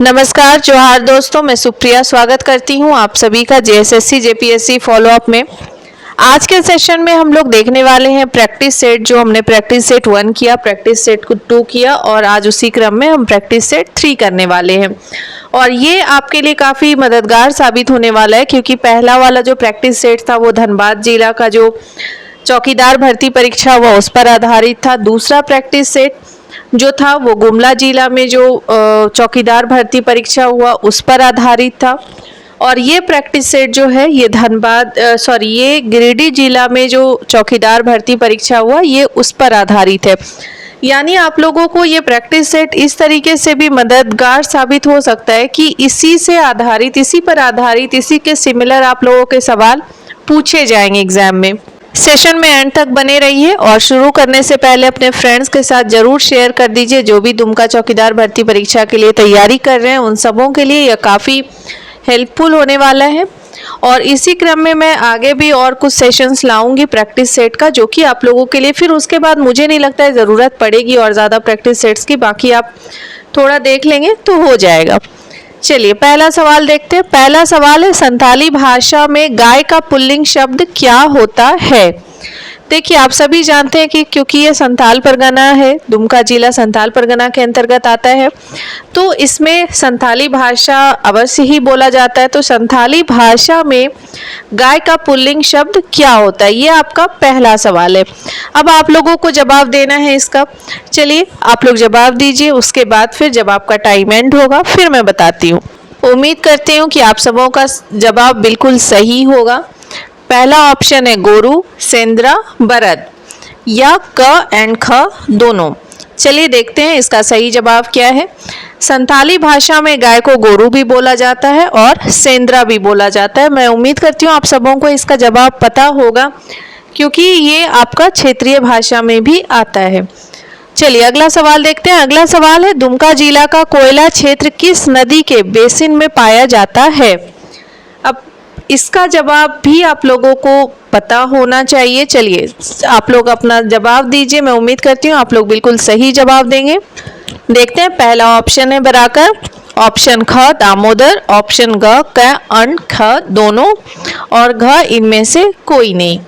नमस्कार जोहार दोस्तों, मैं सुप्रिया स्वागत करती हूं आप सभी का जेएसएससी जेपीएससी फॉलोअप में। आज के सेशन में हम लोग देखने वाले हैं प्रैक्टिस सेट। जो हमने प्रैक्टिस सेट 1 किया, प्रैक्टिस सेट 2 किया और आज उसी क्रम में हम प्रैक्टिस सेट 3 करने वाले हैं। और ये आपके लिए काफ़ी मददगार साबित होने वाला है, क्योंकि पहला वाला जो प्रैक्टिस सेट था वो धनबाद जिला का जो चौकीदार भर्ती परीक्षा हुआ उस पर आधारित था। दूसरा प्रैक्टिस सेट जो था वो गुमला जिला में जो चौकीदार भर्ती परीक्षा हुआ उस पर आधारित था। और ये प्रैक्टिस सेट जो है ये ये गिरिडीह जिला में जो चौकीदार भर्ती परीक्षा हुआ ये उस पर आधारित है। यानी आप लोगों को ये प्रैक्टिस सेट इस तरीके से भी मददगार साबित हो सकता है कि इसी पर आधारित इसी के सिमिलर आप लोगों के सवाल पूछे जाएंगे एग्जाम में। सेशन में एंड तक बने रहिए और शुरू करने से पहले अपने फ्रेंड्स के साथ जरूर शेयर कर दीजिए। जो भी दुमका चौकीदार भर्ती परीक्षा के लिए तैयारी कर रहे हैं उन सबों के लिए यह काफ़ी हेल्पफुल होने वाला है। और इसी क्रम में मैं आगे भी और कुछ सेशंस लाऊंगी प्रैक्टिस सेट का, जो कि आप लोगों के लिए फिर उसके बाद मुझे नहीं लगता है ज़रूरत पड़ेगी और ज़्यादा प्रैक्टिस सेट्स की। बाकी आप थोड़ा देख लेंगे तो हो जाएगा। चलिए पहला सवाल देखते हैं। पहला सवाल है, संथाली भाषा में गाय का पुल्लिंग शब्द क्या होता है? देखिए आप सभी जानते हैं कि क्योंकि ये संथाल परगना है, दुमका जिला संथाल परगना के अंतर्गत आता है, तो इसमें संथाली भाषा अवश्य ही बोला जाता है। तो संथाली भाषा में गाय का पुल्लिंग शब्द क्या होता है, ये आपका पहला सवाल है। अब आप लोगों को जवाब देना है इसका। चलिए आप लोग जवाब दीजिए, उसके बाद फिर जब आपका टाइम एंड होगा फिर मैं बताती हूँ। उम्मीद करती हूँ कि आप सबों का जवाब बिल्कुल सही होगा। पहला ऑप्शन है गोरू, सेंद्रा, बरद या क एंड ख दोनों। चलिए देखते हैं इसका सही जवाब क्या है। संथाली भाषा में गाय को गोरू भी बोला जाता है और सेंद्रा भी बोला जाता है। मैं उम्मीद करती हूँ आप सबों को इसका जवाब पता होगा, क्योंकि ये आपका क्षेत्रीय भाषा में भी आता है। चलिए अगला सवाल देखते हैं। अगला सवाल है, दुमका जिला का कोयला क्षेत्र किस नदी के बेसिन में पाया जाता है? अब इसका जवाब भी आप लोगों को पता होना चाहिए। चलिए आप लोग अपना जवाब दीजिए। मैं उम्मीद करती हूँ आप लोग बिल्कुल सही जवाब देंगे। देखते हैं, पहला ऑप्शन है बराकर, ऑप्शन ख दामोदर, ऑप्शन ग क अन ख दोनों और घ इनमें से कोई नहीं।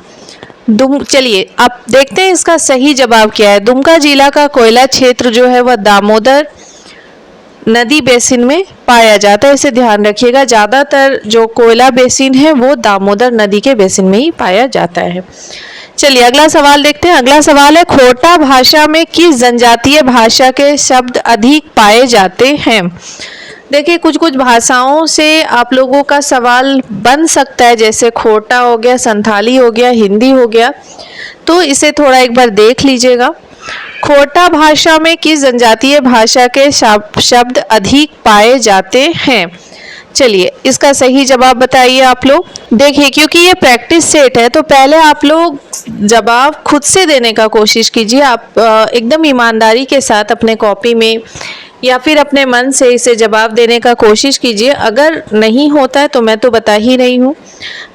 चलिए अब देखते हैं इसका सही जवाब क्या है। दुमका जिला का कोयला क्षेत्र जो है वह दामोदर नदी बेसिन में पाया जाता है। इसे ध्यान रखिएगा, ज़्यादातर जो कोयला बेसिन है वो दामोदर नदी के बेसिन में ही पाया जाता है। चलिए अगला सवाल देखते हैं। अगला सवाल है, खोटा भाषा में किस जनजातीय भाषा के शब्द अधिक पाए जाते हैं? देखिए कुछ कुछ भाषाओं से आप लोगों का सवाल बन सकता है, जैसे खोटा हो गया, संथाली हो गया, हिंदी हो गया, तो इसे थोड़ा एक बार देख लीजिएगा। खोटा भाषा में किस जनजातीय भाषा के शब्द अधिक पाए जाते हैं? चलिए इसका सही जवाब बताइए आप लोग। देखिए क्योंकि ये प्रैक्टिस सेट है तो पहले आप लोग जवाब खुद से देने का कोशिश कीजिए। आप एकदम ईमानदारी के साथ अपने कॉपी में या फिर अपने मन से इसे जवाब देने का कोशिश कीजिए। अगर नहीं होता है तो मैं तो बता ही रही हूँ।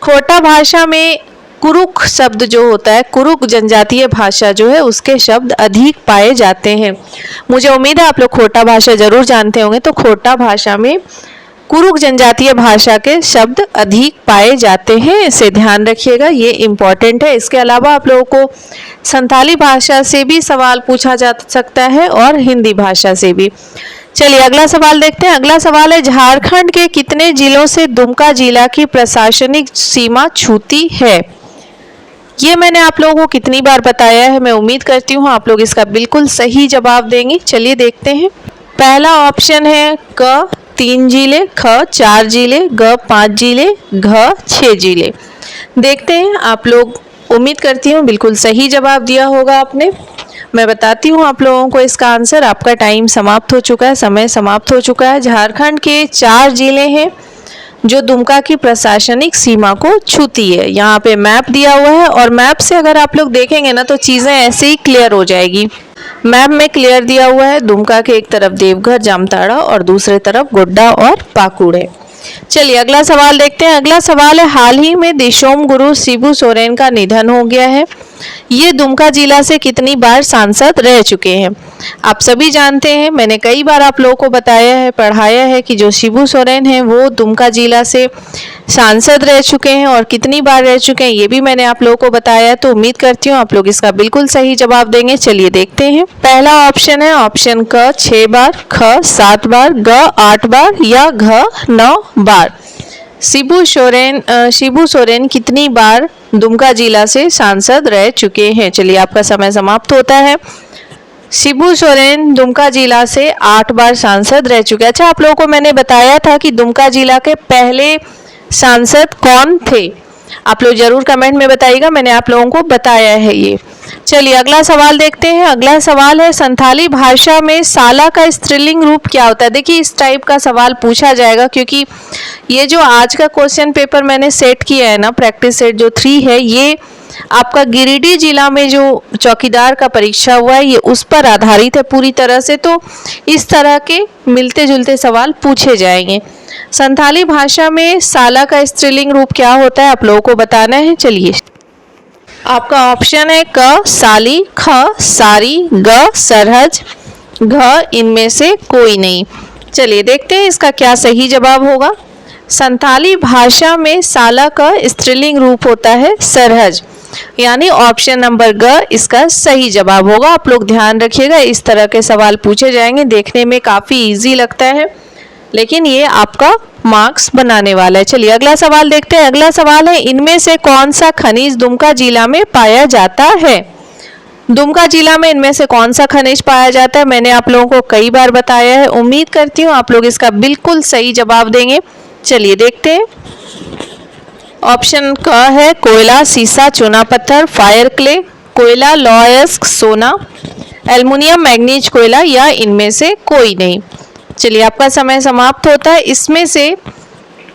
खोटा भाषा में कुरुक शब्द जो होता है, कुरुक जनजातीय भाषा जो है उसके शब्द अधिक पाए जाते हैं। मुझे उम्मीद है आप लोग खोटा भाषा जरूर जानते होंगे। तो खोटा भाषा में कुरुक जनजातीय भाषा के शब्द अधिक पाए जाते हैं, इसे ध्यान रखिएगा, ये इम्पॉर्टेंट है। इसके अलावा आप लोगों को संथाली भाषा से भी सवाल पूछा जा सकता है और हिंदी भाषा से भी। चलिए अगला सवाल देखते हैं। अगला सवाल है, झारखंड के कितने जिलों से दुमका जिला की प्रशासनिक सीमा छूती है? ये मैंने आप लोगों को कितनी बार बताया है, मैं उम्मीद करती हूँ आप लोग इसका बिल्कुल सही जवाब देंगे। चलिए देखते हैं। पहला ऑप्शन है क 3 जिले, ख 4 जिले, ग 5 जिले, घ 6 जिले। देखते हैं आप लोग, उम्मीद करती हूँ बिल्कुल सही जवाब दिया होगा आपने। मैं बताती हूँ आप लोगों को इसका आंसर। आपका टाइम समाप्त हो चुका है, समय समाप्त हो चुका है। झारखंड के 4 जिले हैं जो दुमका की प्रशासनिक सीमा को छूती है। यहाँ पे मैप दिया हुआ है और मैप से अगर आप लोग देखेंगे ना तो चीज़ें ऐसे ही क्लियर हो जाएगी। मैप में क्लियर दिया हुआ है, दुमका के एक तरफ देवघर जामताड़ा और दूसरे तरफ गोड्डा और पाकुड़ है। चलिए अगला सवाल देखते हैं। अगला सवाल है, हाल ही में दिशोम गुरु शिबू सोरेन का निधन हो गया है। ये दुमका जिला से कितनी बार सांसद रह चुके हैं? आप सभी जानते हैं, मैंने कई बार आप लोगों को बताया है, पढ़ाया है कि जो शिबू सोरेन हैं वो दुमका जिला से सांसद रह चुके हैं और कितनी बार रह चुके हैं ये भी मैंने आप लोगों को बताया है। तो उम्मीद करती हूँ आप लोग इसका बिल्कुल सही जवाब देंगे। चलिए देखते हैं। पहला ऑप्शन है ऑप्शन क 6 बार, ख 7 बार, ग 8 बार या घ 9 बार। शिबू सोरेन कितनी बार दुमका जिला से सांसद रह चुके हैं? चलिए आपका समय समाप्त होता है। शिबू सोरेन दुमका जिला से 8 बार सांसद रह चुके हैं। अच्छा, आप लोगों को मैंने बताया था कि दुमका जिला के पहले सांसद कौन थे? आप लोग जरूर कमेंट में बताइएगा, मैंने आप लोगों को बताया है ये। चलिए अगला सवाल देखते हैं। अगला सवाल है संथाली भाषा में साला का स्त्रीलिंग रूप क्या होता है? देखिए इस टाइप का सवाल पूछा जाएगा क्योंकि ये जो आज का क्वेश्चन पेपर मैंने सेट किया है ना, प्रैक्टिस सेट जो 3 है, ये आपका गिरिडीह जिला में जो चौकीदार का परीक्षा हुआ है ये उस पर आधारित है पूरी तरह से। तो इस तरह के मिलते जुलते सवाल पूछे जाएंगे। संथाली भाषा में साला का स्त्रीलिंग रूप क्या होता है आप लोगों को बताना है। चलिए आपका ऑप्शन है क साली, ख सारी, ग सरहज, घ इनमें से कोई नहीं। चलिए देखते हैं इसका क्या सही जवाब होगा। संथाली भाषा में साला का स्त्रीलिंग रूप होता है सरहज, यानी ऑप्शन नंबर ग इसका सही जवाब होगा। आप लोग ध्यान रखिएगा, इस तरह के सवाल पूछे जाएंगे। देखने में काफ़ी इजी लगता है लेकिन ये आपका मार्क्स बनाने वाला है। चलिए अगला सवाल देखते हैं। अगला सवाल है इनमें से कौन सा खनिज दुमका जिला में पाया जाता है? दुमका जिला में इनमें से कौन सा खनिज पाया जाता है? मैंने आप लोगों को कई बार बताया है। उम्मीद करती हूँ आप लोग इसका बिल्कुल सही जवाब देंगे। चलिए देखते हैं। ऑप्शन क है कोयला, सीसा, चूना पत्थर, फायर क्ले, कोयला, लौह, सोना, एल्युमिनियम, मैग्नीज कोयला या इनमें से कोई नहीं। चलिए आपका समय समाप्त होता है। इसमें से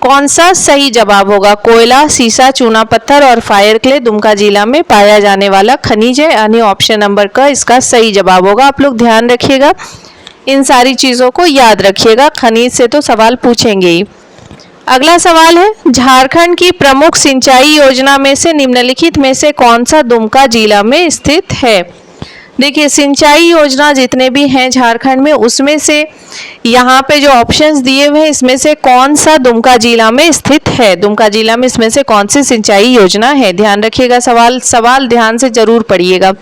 कौन सा सही जवाब होगा? कोयला, सीसा, चूना पत्थर और फायर क्ले दुमका जिला में पाया जाने वाला खनिज है, यानी ऑप्शन नंबर क इसका सही जवाब होगा। आप लोग ध्यान रखिएगा, इन सारी चीज़ों को याद रखिएगा, खनिज से तो सवाल पूछेंगे ही। अगला सवाल है झारखंड की प्रमुख सिंचाई योजना में से निम्नलिखित में से कौन सा दुमका जिला में स्थित है? देखिए सिंचाई योजना जितने भी हैं झारखंड में उसमें से यहाँ पे जो ऑप्शंस दिए हुए हैं इसमें से कौन सा दुमका जिला में स्थित है? दुमका जिला में इसमें से कौन सी सिंचाई योजना है? ध्यान रखिएगा, सवाल ध्यान से जरूर पढ़िएगा।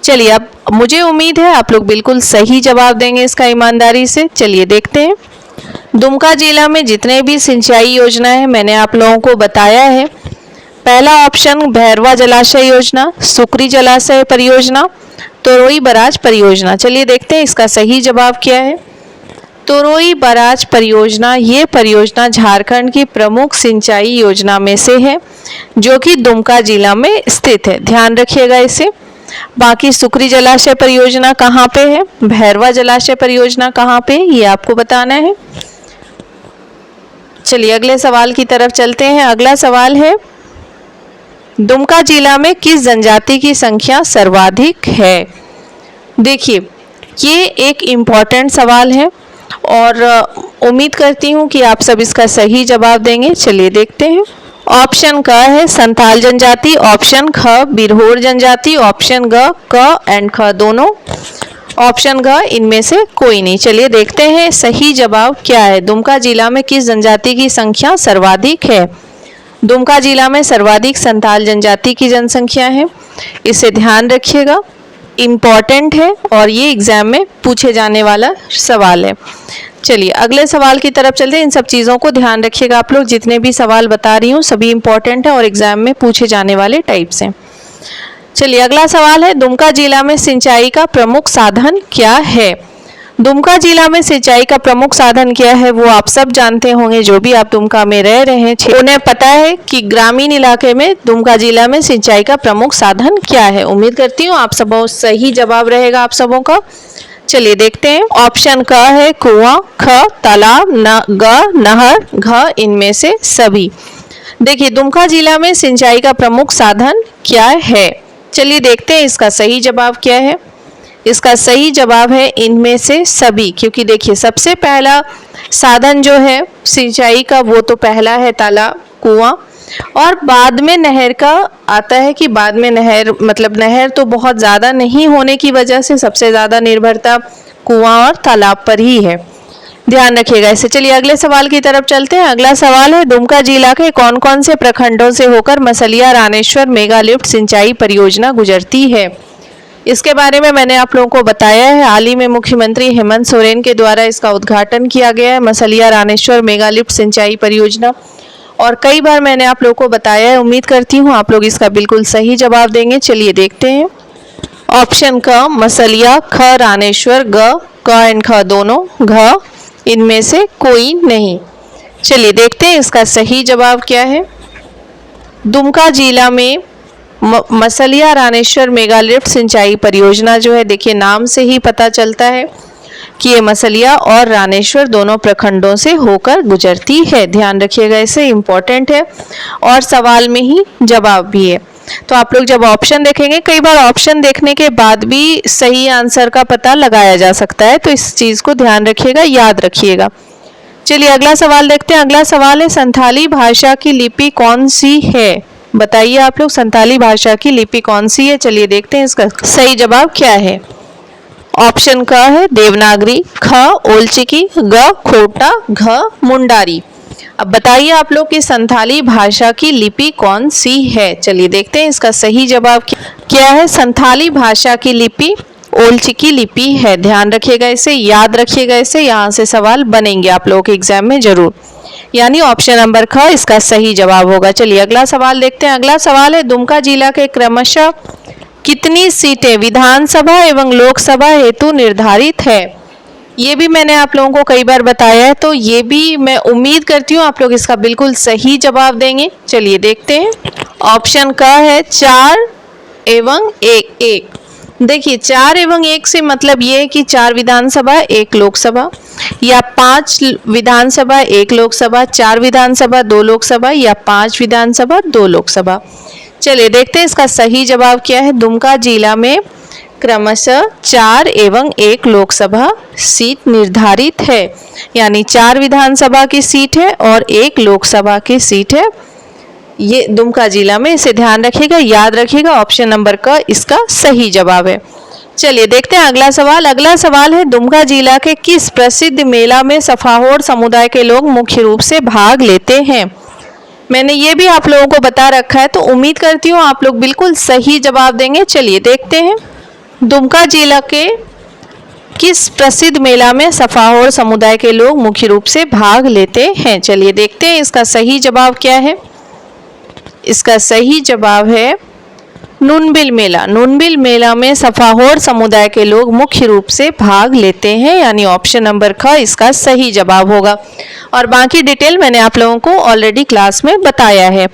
चलिए अब मुझे उम्मीद है आप लोग बिल्कुल सही जवाब देंगे इसका ईमानदारी से। चलिए देखते हैं। दुमका जिला में जितने भी सिंचाई योजना है मैंने आप लोगों को बताया है। पहला ऑप्शन भैरवा जलाशय योजना, सुकरी जलाशय परियोजना, तोरोई बराज परियोजना। चलिए देखते हैं इसका सही जवाब क्या है। तोरोई बराज परियोजना ये परियोजना झारखंड की प्रमुख सिंचाई योजना में से है जो कि दुमका जिला में स्थित है, ध्यान रखिएगा इसे। बाकी सुकरी जलाशय परियोजना कहाँ पे है, भैरवा जलाशय परियोजना कहाँ पे, ये आपको बताना है। चलिए अगले सवाल की तरफ चलते हैं। अगला सवाल है दुमका जिला में किस जनजाति की संख्या सर्वाधिक है? देखिए ये एक इम्पॉर्टेंट सवाल है और उम्मीद करती हूँ कि आप सब इसका सही जवाब देंगे। चलिए देखते हैं। ऑप्शन क है संथाल जनजाति, ऑप्शन ख बिरहोर जनजाति, ऑप्शन ग क एंड ख दोनों, ऑप्शन ग इनमें से कोई नहीं। चलिए देखते हैं सही जवाब क्या है। दुमका जिला में किस जनजाति की संख्या सर्वाधिक है? दुमका जिला में सर्वाधिक संथाल जनजाति की जनसंख्या है, इसे ध्यान रखिएगा, इम्पॉर्टेंट है और ये एग्जाम में पूछे जाने वाला सवाल है। चलिए अगले सवाल की तरफ चलते हैं। इन सब चीज़ों को ध्यान रखिएगा आप लोग, जितने भी सवाल बता रही हूँ सभी इम्पॉर्टेंट है और एग्जाम में पूछे जाने वाले टाइप्स हैं। चलिए अगला सवाल है दुमका जिला में सिंचाई का प्रमुख साधन क्या है? दुमका जिला में सिंचाई का प्रमुख साधन क्या है वो आप सब जानते होंगे, जो भी आप दुमका में रह रहे हैं उन्हें पता है कि ग्रामीण इलाके में दुमका जिला में सिंचाई का प्रमुख साधन क्या है। उम्मीद करती हूँ आप सब सही जवाब रहेगा आप सबों का। चलिए देखते हैं। ऑप्शन क है कुआं, ख तालाब, ग नहर, घ इनमें से सभी। देखिए दुमका जिला में सिंचाई का प्रमुख साधन क्या है? चलिए देखते हैं इसका सही जवाब क्या है। इसका सही जवाब है इनमें से सभी, क्योंकि देखिए सबसे पहला साधन जो है सिंचाई का वो तो पहला है तालाब, कुआं, और बाद में नहर का आता है कि बाद में नहर मतलब नहर तो बहुत ज़्यादा नहीं होने की वजह से सबसे ज़्यादा निर्भरता कुआं और तालाब पर ही है, ध्यान रखिएगा इसे। चलिए अगले सवाल की तरफ चलते हैं। अगला सवाल है, दुमका जिला के कौन कौन से प्रखंडों से होकर मसलिया रानेश्वर मेगा लिफ्ट सिंचाई परियोजना गुजरती है? इसके बारे में मैंने आप लोगों को बताया है। हाल ही में मुख्यमंत्री हेमंत सोरेन के द्वारा इसका उद्घाटन किया गया है, मसलिया रानेश्वर मेगा लिफ्ट सिंचाई परियोजना, और कई बार मैंने आप लोगों को बताया है। उम्मीद करती हूँ आप लोग इसका बिल्कुल सही जवाब देंगे। चलिए देखते हैं। ऑप्शन क मसलिया, ख रानेश्वर, क एंड ख दोनों, घ इनमें से कोई नहीं। चलिए देखते हैं इसका सही जवाब क्या है। दुमका जिला में मसलिया रानेश्वर मेगा लिफ्ट सिंचाई परियोजना जो है, देखिए नाम से ही पता चलता है कि ये मसलिया और रानेश्वर दोनों प्रखंडों से होकर गुजरती है। ध्यान रखिएगा इसे, इम्पोर्टेंट है और सवाल में ही जवाब भी है। तो आप लोग जब ऑप्शन देखेंगे, कई बार ऑप्शन देखने के बाद भी सही आंसर का पता लगाया जा सकता है, तो इस चीज़ को ध्यान रखिएगा, याद रखिएगा। चलिए अगला सवाल देखते हैं। अगला सवाल है, संथाली भाषा की लिपि कौन सी है? बताइए आप लोग, संथाली भाषा की लिपि कौन सी है? चलिए देखते हैं इसका सही जवाब क्या है। ऑप्शन क है देवनागरी, ख ओलचिकी, ग खोटा, घ मुंडारी। अब बताइए आप लोग कि संथाली भाषा की लिपि कौन सी है? चलिए देखते हैं इसका सही जवाब क्या है। संथाली भाषा की लिपि ओलचिकी लिपि है। ध्यान रखिएगा इसे, याद रखिएगा इसे, यहाँ से सवाल बनेंगे आप लोगों के एग्जाम में जरूर। यानी ऑप्शन नंबर ख इसका सही जवाब होगा। चलिए अगला सवाल देखते हैं। अगला सवाल है, दुमका जिला के क्रमशः कितनी सीटें विधानसभा एवं लोकसभा हेतु निर्धारित है? ये भी मैंने आप लोगों को कई बार बताया है, तो ये भी मैं उम्मीद करती हूँ आप लोग इसका बिल्कुल सही जवाब देंगे। चलिए देखते हैं। ऑप्शन क है 4 एवं 1। देखिए 4 एवं 1 से मतलब ये है कि 4 विधानसभा 1 लोकसभा, या 5 विधानसभा 1 लोकसभा, 4 विधानसभा 2 लोकसभा, या 5 विधानसभा 2 लोकसभा। चलिए देखते हैं इसका सही जवाब क्या है। दुमका जिला में क्रमशः 4 एवं 1 लोकसभा सीट निर्धारित है, यानी 4 विधानसभा की सीट है और 1 लोकसभा की सीट है ये दुमका जिला में। इसे ध्यान रखिएगा, याद रखिएगा। ऑप्शन नंबर क इसका सही जवाब है। चलिए देखते हैं अगला सवाल। अगला सवाल है, दुमका जिला के किस प्रसिद्ध मेला में सफाहोड़ समुदाय के लोग मुख्य रूप से भाग लेते हैं? मैंने ये भी आप लोगों को बता रखा है, तो उम्मीद करती हूँ आप लोग बिल्कुल सही जवाब देंगे। चलिए देखते हैं। दुमका जिला के किस प्रसिद्ध मेला में सफाहोड़ समुदाय के लोग मुख्य रूप से भाग लेते हैं? चलिए देखते हैं इसका सही जवाब क्या है। इसका सही जवाब है नुनबिल मेला। नुनबिल मेला में सफाहोड़ समुदाय के लोग मुख्य रूप से भाग लेते हैं, यानी ऑप्शन नंबर ख इसका सही जवाब होगा। और बाकी डिटेल मैंने आप लोगों को ऑलरेडी क्लास में बताया है।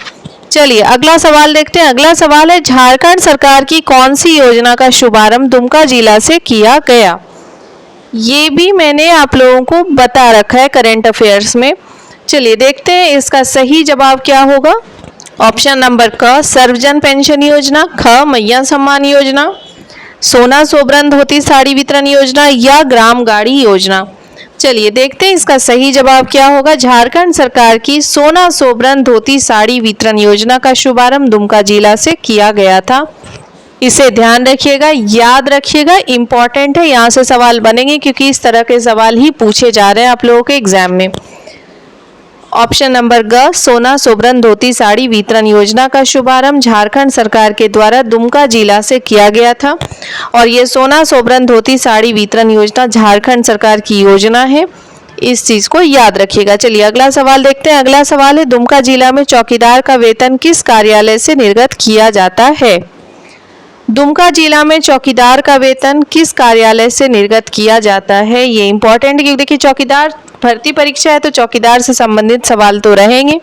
चलिए अगला सवाल देखते हैं। अगला सवाल है, झारखंड सरकार की कौन सी योजना का शुभारंभ दुमका जिला से किया गया? ये भी मैंने आप लोगों को बता रखा है करंट अफेयर्स में। चलिए देखते हैं इसका सही जवाब क्या होगा। ऑप्शन नंबर क सर्वजन पेंशन योजना, ख मैया सम्मान योजना, सोना सोबरन धोती साड़ी वितरण योजना, या ग्राम गाड़ी योजना। चलिए देखते हैं इसका सही जवाब क्या होगा। झारखंड सरकार की सोना सोबरन धोती साड़ी वितरण योजना का शुभारंभ दुमका जिला से किया गया था। इसे ध्यान रखिएगा, याद रखिएगा, इंपॉर्टेंट है, यहाँ से सवाल बनेंगे क्योंकि इस तरह के सवाल ही पूछे जा रहे हैं आप लोगों के एग्जाम में। ऑप्शन नंबर ग सोना सोबरन धोती साड़ी वितरण योजना का शुभारंभ झारखंड सरकार के द्वारा दुमका जिला से किया गया था, और ये सोना सोबरन धोती साड़ी वितरण योजना झारखंड सरकार की योजना है। इस चीज को याद रखिएगा। चलिए अगला सवाल देखते हैं। अगला सवाल है, दुमका जिला में चौकीदार का वेतन किस कार्यालय से निर्गत किया जाता है? दुमका जिला में चौकीदार का वेतन किस कार्यालय से निर्गत किया जाता है? ये इंपॉर्टेंट है क्योंकि देखिए चौकीदार भर्ती परीक्षा है, तो चौकीदार से संबंधित सवाल तो रहेंगे।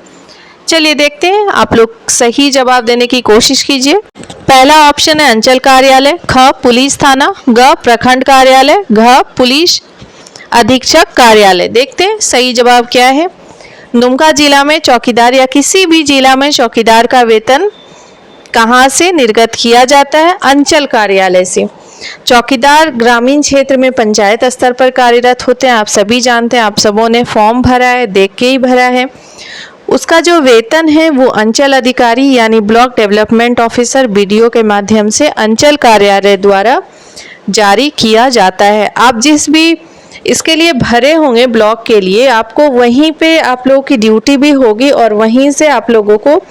चलिए देखते हैं, आप लोग सही जवाब देने की कोशिश कीजिए। पहला ऑप्शन है अंचल कार्यालय, ख पुलिस थाना, ग प्रखंड कार्यालय, घ पुलिस अधीक्षक कार्यालय। देखते हैं सही जवाब क्या है। दुमका जिला में चौकीदार या किसी भी जिला में चौकीदार का वेतन कहाँ से निर्गत किया जाता है? अंचल कार्यालय से। चौकीदार ग्रामीण क्षेत्र में पंचायत स्तर पर कार्यरत होते हैं। आप सभी जानते हैं, आप सबों ने फॉर्म भरा है, देख के ही भरा है। उसका जो वेतन है वो अंचल अधिकारी यानी ब्लॉक डेवलपमेंट ऑफिसर बीडीओ के माध्यम से अंचल कार्यालय द्वारा जारी किया जाता है। आप जिस भी इसके लिए भरे होंगे ब्लॉक के लिए, आपको वहीं पे आप लोगों की ड्यूटी भी होगी और वहीं से आप लोगों को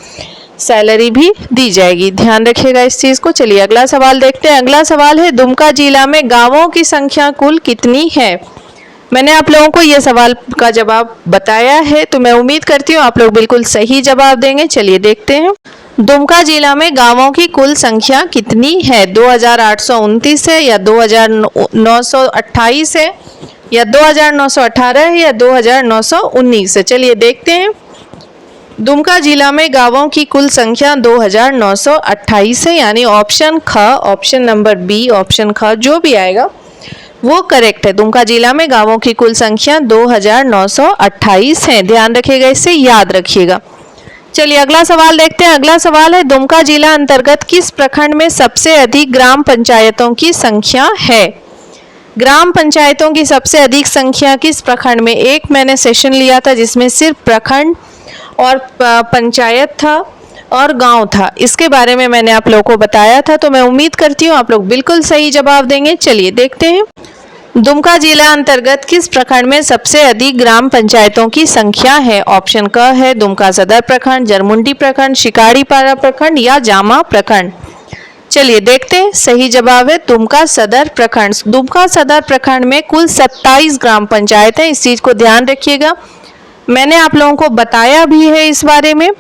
सैलरी भी दी जाएगी। ध्यान रखिएगा इस चीज़ को। चलिए अगला सवाल देखते हैं। अगला सवाल है, दुमका जिला में गांवों की संख्या कुल कितनी है? मैंने आप लोगों को यह सवाल का जवाब बताया है, तो मैं उम्मीद करती हूँ आप लोग बिल्कुल सही जवाब देंगे। चलिए देखते हैं। दुमका जिला में गांवों की कुल संख्या कितनी है? 2829 है या 2928 है या 2918 है या 2919 है? चलिए देखते हैं। दुमका जिला में गांवों की कुल संख्या 2928 है, यानी ऑप्शन ख, ऑप्शन नंबर बी, ऑप्शन ख जो भी आएगा वो करेक्ट है। दुमका जिला में गांवों की कुल संख्या 2928 है। ध्यान रखिएगा, इससे याद रखिएगा। चलिए अगला सवाल देखते हैं। अगला सवाल है, दुमका जिला अंतर्गत किस प्रखंड में सबसे अधिक ग्राम पंचायतों की संख्या है? ग्राम पंचायतों की सबसे अधिक संख्या किस प्रखंड में? एक मैंने सेशन लिया था जिसमें सिर्फ प्रखंड और पंचायत था और गांव था, इसके बारे में मैंने आप लोगों को बताया था, तो मैं उम्मीद करती हूँ आप लोग बिल्कुल सही जवाब देंगे। चलिए देखते हैं। दुमका जिला अंतर्गत किस प्रखंड में सबसे अधिक ग्राम पंचायतों की संख्या है? ऑप्शन क है दुमका सदर प्रखंड, जरमुंडी प्रखंड, शिकारीपाड़ा प्रखंड या जामा प्रखंड। चलिए देखते हैं। सही जवाब है दुमका सदर प्रखंड। दुमका सदर प्रखंड में कुल 27 ग्राम पंचायत है। इस चीज को ध्यान रखिएगा, मैंने आप लोगों को बताया भी है इस बारे में।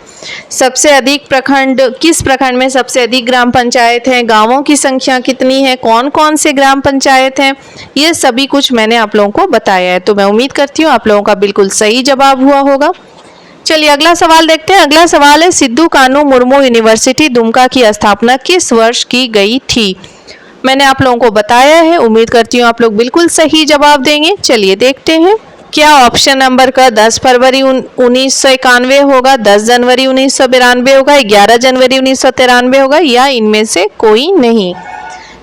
सबसे अधिक प्रखंड, किस प्रखंड में सबसे अधिक ग्राम पंचायत है, गांवों की संख्या कितनी है, कौन कौन से ग्राम पंचायत हैं, ये सभी कुछ मैंने आप लोगों को बताया है। तो मैं उम्मीद करती हूँ आप लोगों का बिल्कुल सही जवाब हुआ होगा। चलिए अगला सवाल देखते हैं। अगला सवाल है, सिद्धू कानू मुर्मू यूनिवर्सिटी दुमका की स्थापना किस वर्ष की गई थी? मैंने आप लोगों को बताया है, उम्मीद करती हूँ आप लोग बिल्कुल सही जवाब देंगे। चलिए देखते हैं। क्या ऑप्शन नंबर का 10 फरवरी 1991 होगा, 10 जनवरी 1992 होगा, 11 जनवरी 1993 होगा या इनमें से कोई नहीं?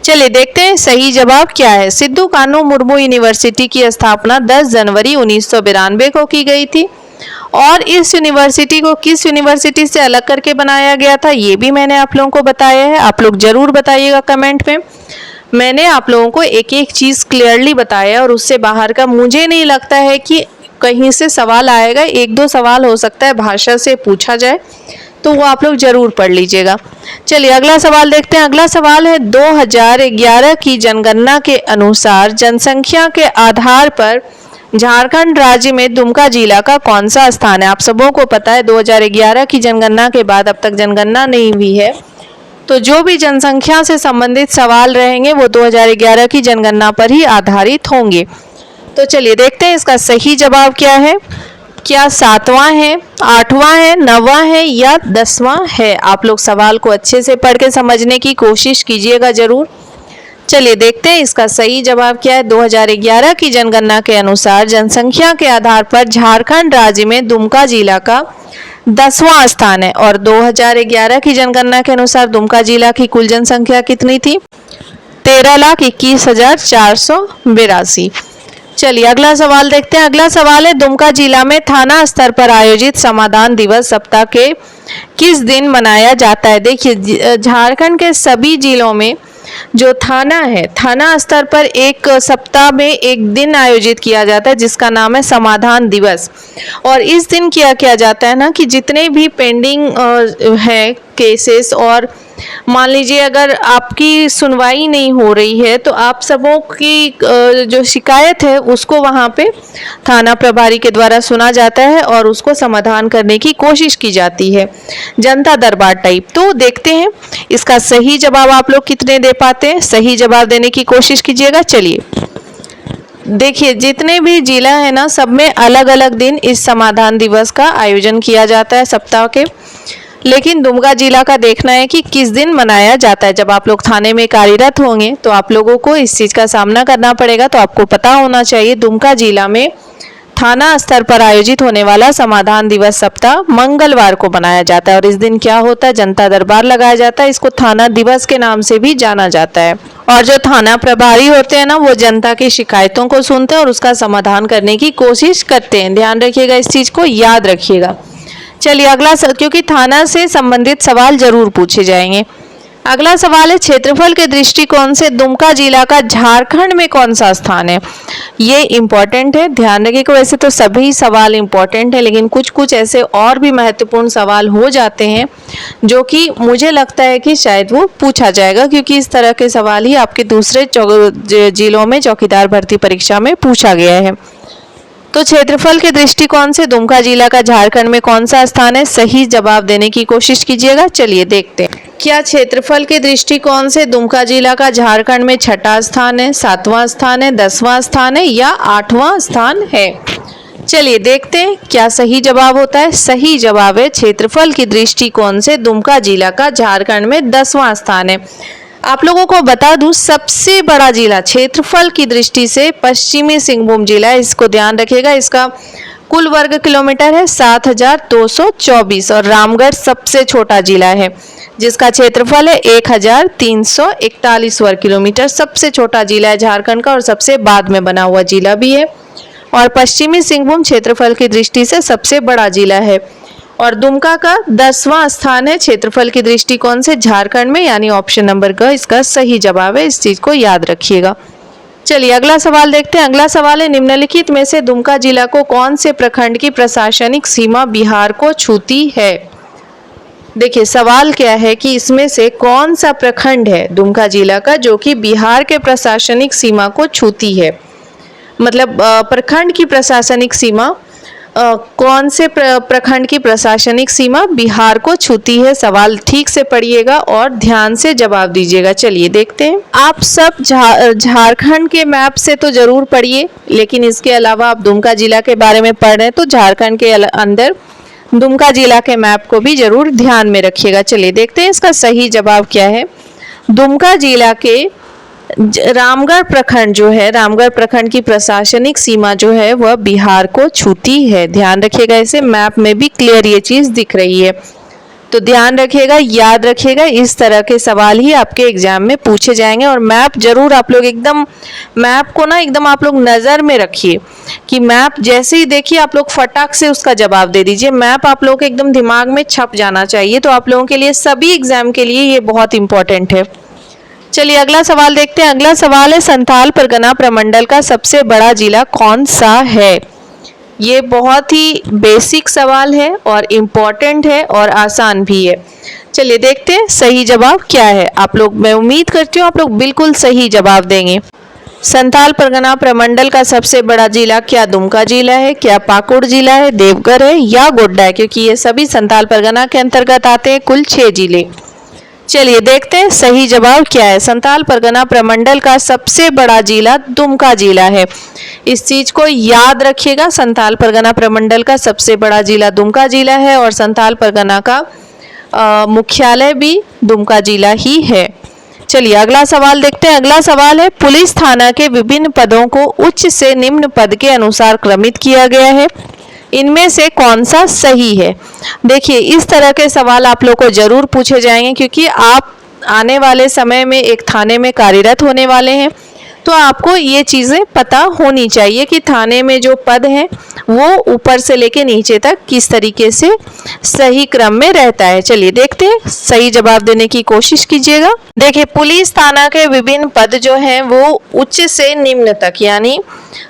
चलिए देखते हैं सही जवाब क्या है। सिद्धू कानू मुर्मू यूनिवर्सिटी की स्थापना 10 जनवरी 1992 को की गई थी और इस यूनिवर्सिटी को किस यूनिवर्सिटी से अलग करके बनाया गया था ये भी मैंने आप लोगों को बताया है। आप लोग जरूर बताइएगा कमेंट में। मैंने आप लोगों को एक एक चीज़ क्लियरली बताया और उससे बाहर का मुझे नहीं लगता है कि कहीं से सवाल आएगा। एक दो सवाल हो सकता है भाषा से पूछा जाए, तो वो आप लोग जरूर पढ़ लीजिएगा। चलिए अगला सवाल देखते हैं। अगला सवाल है, 2011 की जनगणना के अनुसार जनसंख्या के आधार पर झारखंड राज्य में दुमका जिला का कौन सा स्थान है? आप सबों को पता है 2011 की जनगणना के बाद अब तक जनगणना नहीं हुई है, तो जो भी जनसंख्या से संबंधित सवाल रहेंगे वो 2011 की जनगणना पर ही आधारित होंगे। तो चलिए देखते हैं इसका सही जवाब क्या है। क्या 7वां है, 8वां है, 9वां है या 10वां है? आप लोग सवाल को अच्छे से पढ़ के समझने की कोशिश कीजिएगा जरूर। चलिए देखते हैं इसका सही जवाब क्या है। 2011 की जनगणना के अनुसार जनसंख्या के आधार पर झारखंड राज्य में दुमका जिला का 10वां स्थान है और 2011 की जनगणना के अनुसार दुमका जिला की कुल जनसंख्या कितनी थी? 13,21,482। चलिए अगला सवाल देखते हैं। अगला सवाल है, दुमका जिला में थाना स्तर पर आयोजित समाधान दिवस सप्ताह के किस दिन मनाया जाता है? देखिए झारखंड के सभी जिलों में जो थाना है, थाना स्तर पर एक सप्ताह में एक दिन आयोजित किया जाता है जिसका नाम है समाधान दिवस। और इस दिन क्या जाता है ना कि जितने भी पेंडिंग है केसेस, और मान लीजिए अगर आपकी सुनवाई नहीं हो रही है तो आप सबों की जो शिकायत है उसको वहाँ पे थाना प्रभारी के द्वारा सुना जाता है और उसको समाधान करने की कोशिश की जाती है, जनता दरबार टाइप। तो देखते हैं इसका सही जवाब आप लोग कितने दे पाते हैं। सही जवाब देने की कोशिश कीजिएगा। चलिए देखिए जितने भी जिला है ना, सब में अलग अलग दिन इस समाधान दिवस का आयोजन किया जाता है सप्ताह के, लेकिन दुमका जिला का देखना है कि किस दिन मनाया जाता है। जब आप लोग थाने में कार्यरत होंगे तो आप लोगों को इस चीज़ का सामना करना पड़ेगा, तो आपको पता होना चाहिए दुमका जिला में थाना स्तर पर आयोजित होने वाला समाधान दिवस सप्ताह मंगलवार को मनाया जाता है। और इस दिन क्या होता है, जनता दरबार लगाया जाता है। इसको थाना दिवस के नाम से भी जाना जाता है। और जो थाना प्रभारी होते हैं ना, वो जनता की शिकायतों को सुनते हैं और उसका समाधान करने की कोशिश करते हैं। ध्यान रखिएगा, इस चीज़ को याद रखिएगा। चलिए अगला क्योंकि थाना से संबंधित सवाल जरूर पूछे जाएंगे। अगला सवाल है, क्षेत्रफल के दृष्टिकोण से दुमका जिला का झारखंड में कौन सा स्थान है? ये इंपॉर्टेंट है, ध्यान रखिएगा। वैसे तो सभी सवाल इंपॉर्टेंट है, लेकिन कुछ कुछ ऐसे और भी महत्वपूर्ण सवाल हो जाते हैं जो कि मुझे लगता है कि शायद वो पूछा जाएगा, क्योंकि इस तरह के सवाल ही आपके दूसरे जिलों में चौकीदार भर्ती परीक्षा में पूछा गया है। तो क्षेत्रफल के दृष्टिकोण से दुमका जिला का झारखंड में कौन सा स्थान है? सही जवाब देने की कोशिश कीजिएगा। चलिए देखते हैं, क्या क्षेत्रफल के दृष्टिकोण से दुमका जिला का झारखंड में छठा स्थान है, 7वां स्थान है, 10वां स्थान है या 8वां स्थान है? चलिए देखते हैं क्या सही जवाब होता है। सही जवाब है, क्षेत्रफल की दृष्टिकोण से दुमका जिला का झारखंड में 10वां स्थान है। आप लोगों को बता दूं, सबसे बड़ा जिला क्षेत्रफल की दृष्टि से पश्चिमी सिंहभूम जिला है, इसको ध्यान रखिएगा। इसका कुल वर्ग किलोमीटर है 7224 और रामगढ़ सबसे छोटा जिला है जिसका क्षेत्रफल है 1341 वर्ग किलोमीटर। सबसे छोटा जिला है झारखंड का और सबसे बाद में बना हुआ जिला भी है। और पश्चिमी सिंहभूम क्षेत्रफल की दृष्टि से सबसे बड़ा जिला है और दुमका का 10वां स्थान है क्षेत्रफल की दृष्टिकोण से झारखंड में, यानी ऑप्शन नंबर ग इसका सही जवाब है। इस चीज को याद रखिएगा। चलिए अगला सवाल देखते हैं। अगला सवाल है, निम्नलिखित में से दुमका जिला को कौन से प्रखंड की प्रशासनिक सीमा बिहार को छूती है? देखिए सवाल क्या है कि इसमें से कौन सा प्रखंड है दुमका जिला का जो कि बिहार के प्रशासनिक सीमा को छूती है। मतलब प्रखंड की प्रशासनिक सीमा कौन से प्रखंड की प्रशासनिक सीमा बिहार को छूती है? सवाल ठीक से पढ़िएगा और ध्यान से जवाब दीजिएगा। चलिए देखते हैं। आप सब झारखंड के मैप से तो जरूर पढ़िए, लेकिन इसके अलावा आप दुमका जिला के बारे में पढ़ रहे हैं तो झारखंड के अंदर दुमका जिला के मैप को भी जरूर ध्यान में रखिएगा। चलिए देखते हैं इसका सही जवाब क्या है। दुमका जिला के रामगढ़ प्रखंड जो है, रामगढ़ प्रखंड की प्रशासनिक सीमा जो है वह बिहार को छूती है। ध्यान रखिएगा, इसे मैप में भी क्लियर ये चीज दिख रही है, तो ध्यान रखिएगा, याद रखिएगा। इस तरह के सवाल ही आपके एग्जाम में पूछे जाएंगे और मैप जरूर आप लोग एकदम मैप को ना एकदम आप लोग नज़र में रखिए कि मैप जैसे ही देखिए आप लोग फटाक से उसका जवाब दे दीजिए। मैप आप लोगों के एकदम दिमाग में छप जाना चाहिए, तो आप लोगों के लिए सभी एग्जाम के लिए ये बहुत इंपॉर्टेंट है। चलिए अगला सवाल देखते हैं। अगला सवाल है, संथाल परगना प्रमंडल का सबसे बड़ा जिला कौन सा है? ये बहुत ही बेसिक सवाल है और इम्पोर्टेंट है और आसान भी है। चलिए देखते हैं सही जवाब क्या है। आप लोग, मैं उम्मीद करती हूँ आप लोग बिल्कुल सही जवाब देंगे। संथाल परगना प्रमंडल का सबसे बड़ा जिला क्या दुमका जिला है, क्या पाकुड़ जिला है, देवघर है या गोड्डा है? क्योंकि ये सभी संथाल परगना के अंतर्गत आते हैं, कुल 6 जिले। चलिए देखते हैं सही जवाब क्या है। संथाल परगना प्रमंडल का सबसे बड़ा जिला दुमका जिला है। इस चीज को याद रखिएगा, संथाल परगना प्रमंडल का सबसे बड़ा जिला दुमका जिला है और संथाल परगना का मुख्यालय भी दुमका जिला ही है। चलिए अगला सवाल देखते हैं। अगला सवाल है, पुलिस थाना के विभिन्न पदों को उच्च से निम्न पद के अनुसार क्रमित किया गया है, इनमें से कौन सा सही है? देखिए इस तरह के सवाल आप लोग को जरूर पूछे जाएंगे, क्योंकि आप आने वाले समय में एक थाने में कार्यरत होने वाले हैं, तो आपको ये चीज़ें पता होनी चाहिए कि थाने में जो पद हैं वो ऊपर से लेके नीचे तक किस तरीके से सही क्रम में रहता है। चलिए देखते हैं, सही जवाब देने की कोशिश कीजिएगा। देखिए पुलिस थाना के विभिन्न पद जो हैं वो उच्च से निम्न तक, यानी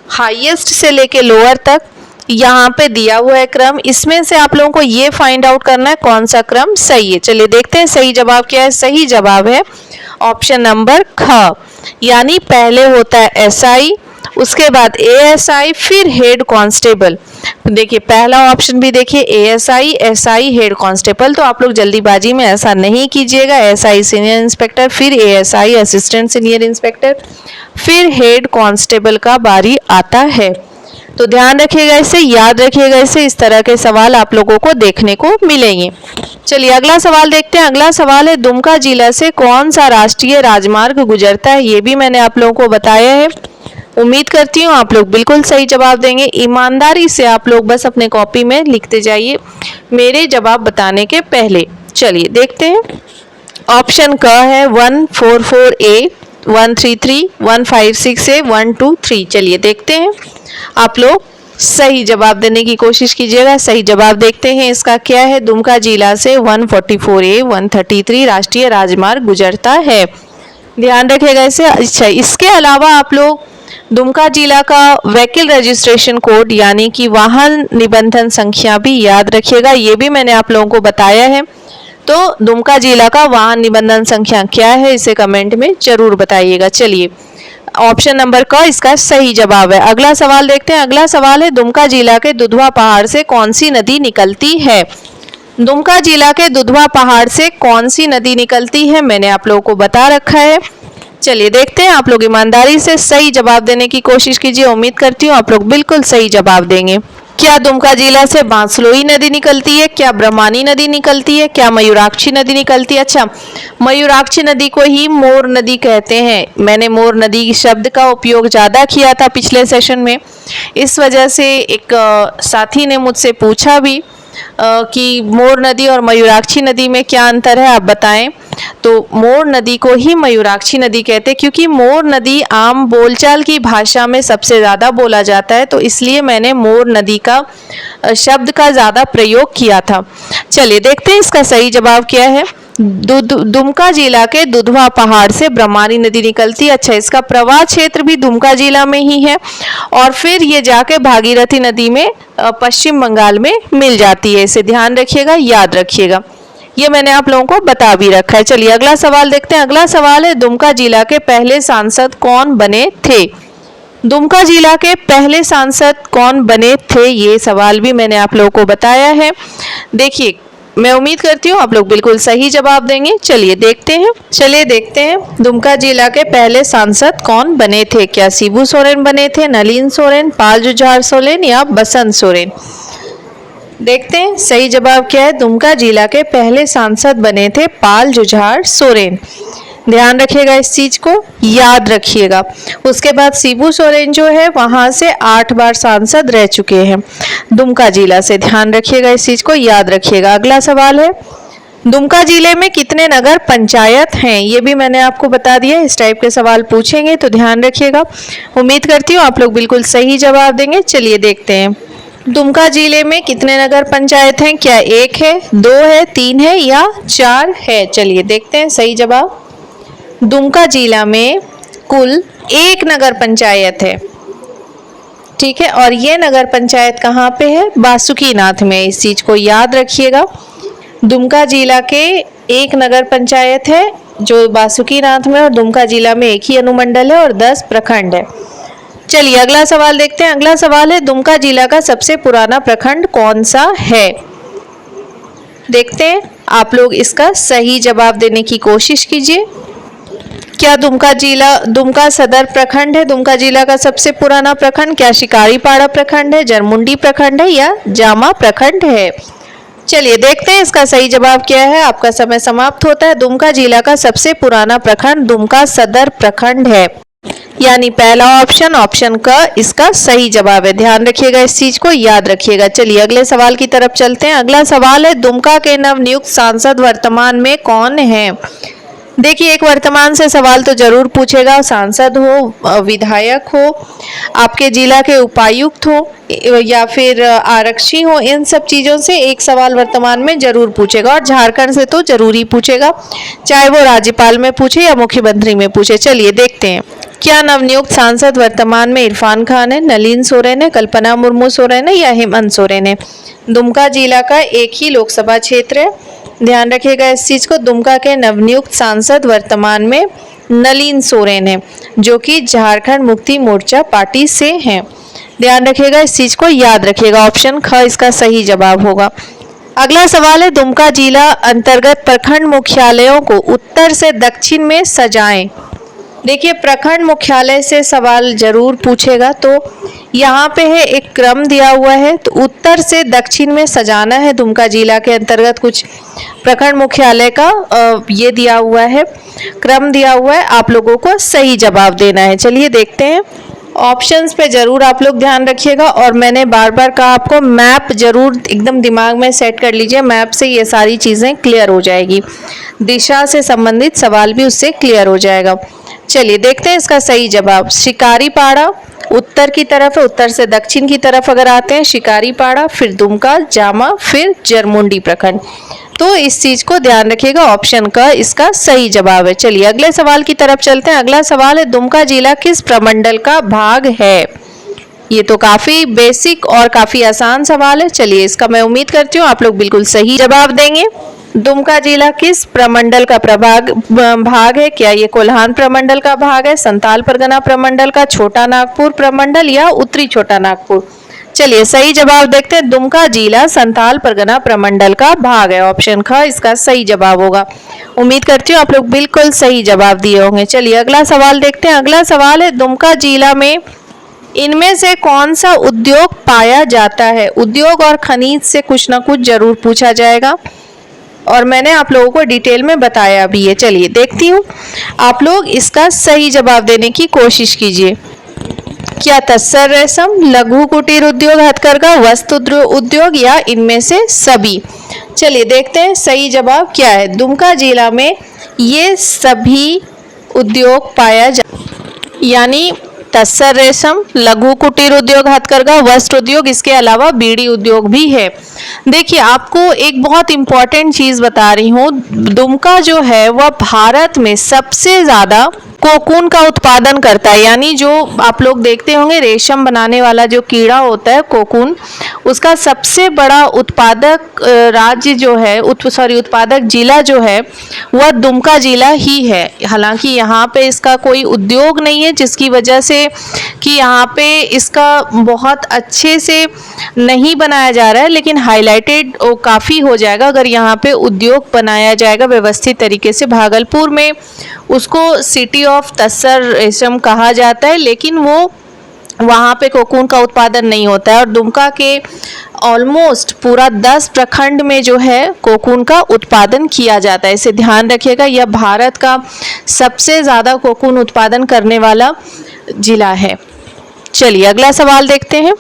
हाईएस्ट से लेके लोअर तक यहाँ पे दिया हुआ है क्रम। इसमें से आप लोगों को ये फाइंड आउट करना है कौन सा क्रम सही है। चलिए देखते हैं सही जवाब क्या है। सही जवाब है ऑप्शन नंबर ख, यानी पहले होता है एसआई, उसके बाद एएसआई, फिर हेड कांस्टेबल। देखिए पहला ऑप्शन भी देखिए एएसआई, एसआई, हेड कांस्टेबल। तो आप लोग जल्दीबाजी में ऐसा नहीं कीजिएगा। एसआई सीनियर इंस्पेक्टर, फिर एएसआई असिस्टेंट सीनियर इंस्पेक्टर, फिर हेड कांस्टेबल का बारी आता है। तो ध्यान रखिएगा इसे, याद रखिएगा इसे। इस तरह के सवाल आप लोगों को देखने को मिलेंगे। चलिए अगला सवाल देखते हैं। अगला सवाल है, दुमका जिला से कौन सा राष्ट्रीय राजमार्ग गुजरता है? ये भी मैंने आप लोगों को बताया है। उम्मीद करती हूँ आप लोग बिल्कुल सही जवाब देंगे। ईमानदारी से आप लोग बस अपने कॉपी में लिखते जाइए मेरे जवाब बताने के पहले। चलिए देखते हैं। ऑप्शन क है 144A, 133, 156A, 123। चलिए देखते हैं, आप लोग सही जवाब देने की कोशिश कीजिएगा। सही जवाब देखते हैं इसका क्या है। दुमका जिला से 144A 133 राष्ट्रीय राजमार्ग गुजरता है। ध्यान रखिएगा इसे। अच्छा, इसके अलावा आप लोग दुमका जिला का व्हीकल रजिस्ट्रेशन कोड यानी कि वाहन निबंधन संख्या भी याद रखिएगा। ये भी मैंने आप लोगों को बताया है। तो दुमका जिला का वाहन निबंधन संख्या क्या है, इसे कमेंट में जरूर बताइएगा। चलिए, ऑप्शन नंबर क इसका सही जवाब है। अगला सवाल देखते हैं। अगला सवाल है, दुमका जिला के दुधवा पहाड़ से कौन सी नदी निकलती है। दुमका जिला के दुधवा पहाड़ से कौन सी नदी निकलती है, मैंने आप लोगों को बता रखा है। चलिए देखते हैं। आप लोग ईमानदारी से सही जवाब देने की कोशिश कीजिए। उम्मीद करती हूँ आप लोग बिल्कुल सही जवाब देंगे। क्या दुमका जिला से बांसलोई नदी निकलती है, क्या ब्रह्मानी नदी निकलती है, क्या मयूराक्षी नदी निकलती है। अच्छा, मयूराक्षी नदी को ही मोर नदी कहते हैं। मैंने मोर नदी शब्द का उपयोग ज़्यादा किया था पिछले सेशन में, इस वजह से एक साथी ने मुझसे पूछा भी कि मोर नदी और मयूराक्षी नदी में क्या अंतर है, आप बताएं। तो मोर नदी को ही मयूराक्षी नदी कहते हैं क्योंकि मोर नदी आम बोलचाल की भाषा में सबसे ज़्यादा बोला जाता है, तो इसलिए मैंने मोर नदी का शब्द का ज़्यादा प्रयोग किया था। चलिए देखते हैं इसका सही जवाब क्या है। दुमका जिला के दुधवा पहाड़ से ब्रह्मानी नदी निकलती है। अच्छा, इसका प्रवाह क्षेत्र भी दुमका जिला में ही है और फिर ये जाके भागीरथी नदी में पश्चिम बंगाल में मिल जाती है। इसे ध्यान रखिएगा, याद रखिएगा, ये मैंने आप लोगों को बता भी रखा है। चलिए अगला सवाल देखते हैं। अगला सवाल है, दुमका जिला के पहले सांसद कौन बने थे। दुमका जिला के पहले सांसद कौन बने थे, ये सवाल भी मैंने आप लोगों को बताया है। देखिए, मैं उम्मीद करती हूँ आप लोग बिल्कुल सही जवाब देंगे। चलिए देखते हैं दुमका जिला के पहले सांसद कौन बने थे। क्या शिबू सोरेन बने थे, नलिन सोरेन, पाल जुझार सोरेन या बसंत सोरेन। देखते हैं सही जवाब क्या है। दुमका जिला के पहले सांसद बने थे पाल जुझार सोरेन। ध्यान रखिएगा, इस चीज को याद रखिएगा। उसके बाद शिबू सोरेन जो है वहां से 8 बार सांसद रह चुके हैं दुमका जिला से। ध्यान रखिएगा, इस चीज को याद रखिएगा। अगला सवाल है, दुमका जिले में कितने नगर पंचायत हैं, ये भी मैंने आपको बता दिया। इस टाइप के सवाल पूछेंगे तो ध्यान रखिएगा। उम्मीद करती हूँ आप लोग बिल्कुल सही जवाब देंगे। चलिए देखते हैं, दुमका जिले में कितने नगर पंचायत हैं। क्या 1 है, 2 है, 3 है या 4 है। चलिए देखते हैं सही जवाब। दुमका जिला में कुल 1 नगर पंचायत है, ठीक है। और ये नगर पंचायत कहाँ पे है, बासुकीनाथ में। इस चीज को याद रखिएगा। दुमका जिला के 1 नगर पंचायत है जो बासुकीनाथ में, और दुमका जिला में 1 ही अनुमंडल है और 10 प्रखंड है। चलिए अगला सवाल देखते हैं। अगला सवाल है, दुमका जिला का सबसे पुराना प्रखंड कौन सा है। देखते हैं, आप लोग इसका सही जवाब देने की कोशिश कीजिए। क्या दुमका सदर प्रखंड है दुमका जिला का सबसे पुराना प्रखंड। क्या शिकारीपाड़ा प्रखंड है, जरमुंडी प्रखंड है या जामा प्रखंड है। चलिए देखते हैं इसका सही जवाब क्या है। आपका समय समाप्त होता है। दुमका जिला का सबसे पुराना प्रखंड दुमका सदर प्रखंड है, यानी पहला ऑप्शन का इसका सही जवाब है। ध्यान रखिएगा, इस चीज को याद रखिएगा। चलिए अगले सवाल की तरफ चलते हैं। अगला सवाल है, दुमका के नवनियुक्त सांसद वर्तमान में कौन है। देखिए, एक वर्तमान से सवाल तो जरूर पूछेगा। सांसद हो, विधायक हो, आपके जिला के उपायुक्त हो या फिर आरक्षी हो, इन सब चीज़ों से एक सवाल वर्तमान में जरूर पूछेगा। और झारखंड से तो जरूर ही पूछेगा, चाहे वो राज्यपाल में पूछे या मुख्यमंत्री में पूछे। चलिए देखते हैं, क्या नवनियुक्त सांसद वर्तमान में इरफान खान है, नलिन सोरेन है, कल्पना मुर्मू सोरेन है या हेमंत सोरेन है। दुमका जिला का एक ही लोकसभा क्षेत्र है, ध्यान रखिएगा इस चीज को। दुमका के नवनियुक्त सांसद वर्तमान में नलिन सोरेन है, जो कि झारखंड मुक्ति मोर्चा पार्टी से हैं। ध्यान रखिएगा, इस चीज को याद रखिएगा। ऑप्शन ख इसका सही जवाब होगा। अगला सवाल है, दुमका जिला अंतर्गत प्रखंड मुख्यालयों को उत्तर से दक्षिण में सजाएं। देखिए, प्रखंड मुख्यालय से सवाल जरूर पूछेगा, तो यहाँ पे है एक क्रम दिया हुआ है, तो उत्तर से दक्षिण में सजाना है। दुमका जिला के अंतर्गत कुछ प्रखंड मुख्यालय का ये दिया हुआ है, क्रम दिया हुआ है, आप लोगों को सही जवाब देना है। चलिए देखते हैं, ऑप्शंस पे जरूर आप लोग ध्यान रखिएगा। और मैंने बार बार कहा आपको, मैप जरूर एकदम दिमाग में सेट कर लीजिए, मैप से ये सारी चीज़ें क्लियर हो जाएगी। दिशा से संबंधित सवाल भी उससे क्लियर हो जाएगा। चलिए देखते हैं इसका सही जवाब। शिकारीपाड़ा, उत्तर की तरफ है, उत्तर से दक्षिण की तरफ अगर आते हैं शिकारीपाड़ा, फिर दुमका, जामा, फिर जरमुंडी प्रखंड। तो इस चीज को ध्यान रखिएगा, ऑप्शन का इसका सही जवाब है। चलिए अगले सवाल की तरफ चलते हैं। अगला सवाल है, दुमका जिला किस प्रमंडल का भाग है? ये तो काफी बेसिक और काफी आसान सवाल है। चलिए इसका मैं उम्मीद करती हूँ आप लोग बिल्कुल सही जवाब देंगे। दुमका जिला किस प्रमंडल का भाग है? क्या ये कोल्हान प्रमंडल का भाग है, संताल परगना प्रमंडल का, छोटा नागपुर प्रमंडल या उत्तरी छोटा नागपुर? चलिए सही जवाब देखते हैं। दुमका जिला संताल परगना प्रमंडल का भाग है। ऑप्शन ख इसका सही जवाब होगा। उम्मीद करती हूँ आप लोग बिल्कुल सही जवाब दिए होंगे। चलिए अगला सवाल देखते हैं। अगला सवाल है, दुमका जिला में इनमें से कौन सा उद्योग पाया जाता है? उद्योग और खनिज से कुछ ना कुछ जरूर पूछा जाएगा और मैंने आप लोगों को डिटेल में बताया भी है। चलिए देखती हूँ, आप लोग इसका सही जवाब देने की कोशिश कीजिए। क्या तस्सर रेशम, लघु कुटीर उद्योग, हथकरघा, वस्त्र उद्योग या इनमें से सभी? चलिए देखते हैं सही जवाब क्या है। दुमका जिला में ये सभी उद्योग पाया जा, यानी तस्सर रेशम, लघु कुटीर उद्योग, हथकरघा, वस्त्र उद्योग, इसके अलावा बीड़ी उद्योग भी है। देखिए आपको एक बहुत इंपॉर्टेंट चीज बता रही हूँ, दुमका जो है वह भारत में सबसे ज्यादा कोकून का उत्पादन करता है। यानी जो आप लोग देखते होंगे रेशम बनाने वाला जो कीड़ा होता है कोकून, उसका सबसे बड़ा उत्पादक राज्य जो है उत्पादक जिला जो है वह दुमका जिला ही है। हालांकि यहाँ पे इसका कोई उद्योग नहीं है, जिसकी वजह से कि यहाँ पे इसका बहुत अच्छे से नहीं बनाया जा रहा है, लेकिन हाईलाइटेड काफ़ी हो जाएगा अगर यहाँ पे उद्योग बनाया जाएगा व्यवस्थित तरीके से। भागलपुर में उसको सिटी ऑफ तस्सर रेशम कहा जाता है, लेकिन वो वहाँ पे कोकून का उत्पादन नहीं होता है। और दुमका के ऑलमोस्ट पूरा 10 प्रखंड में जो है कोकून का उत्पादन किया जाता है। इसे ध्यान रखिएगा, यह भारत का सबसे ज़्यादा कोकून उत्पादन करने वाला जिला है। चलिए अगला सवाल देखते हैं।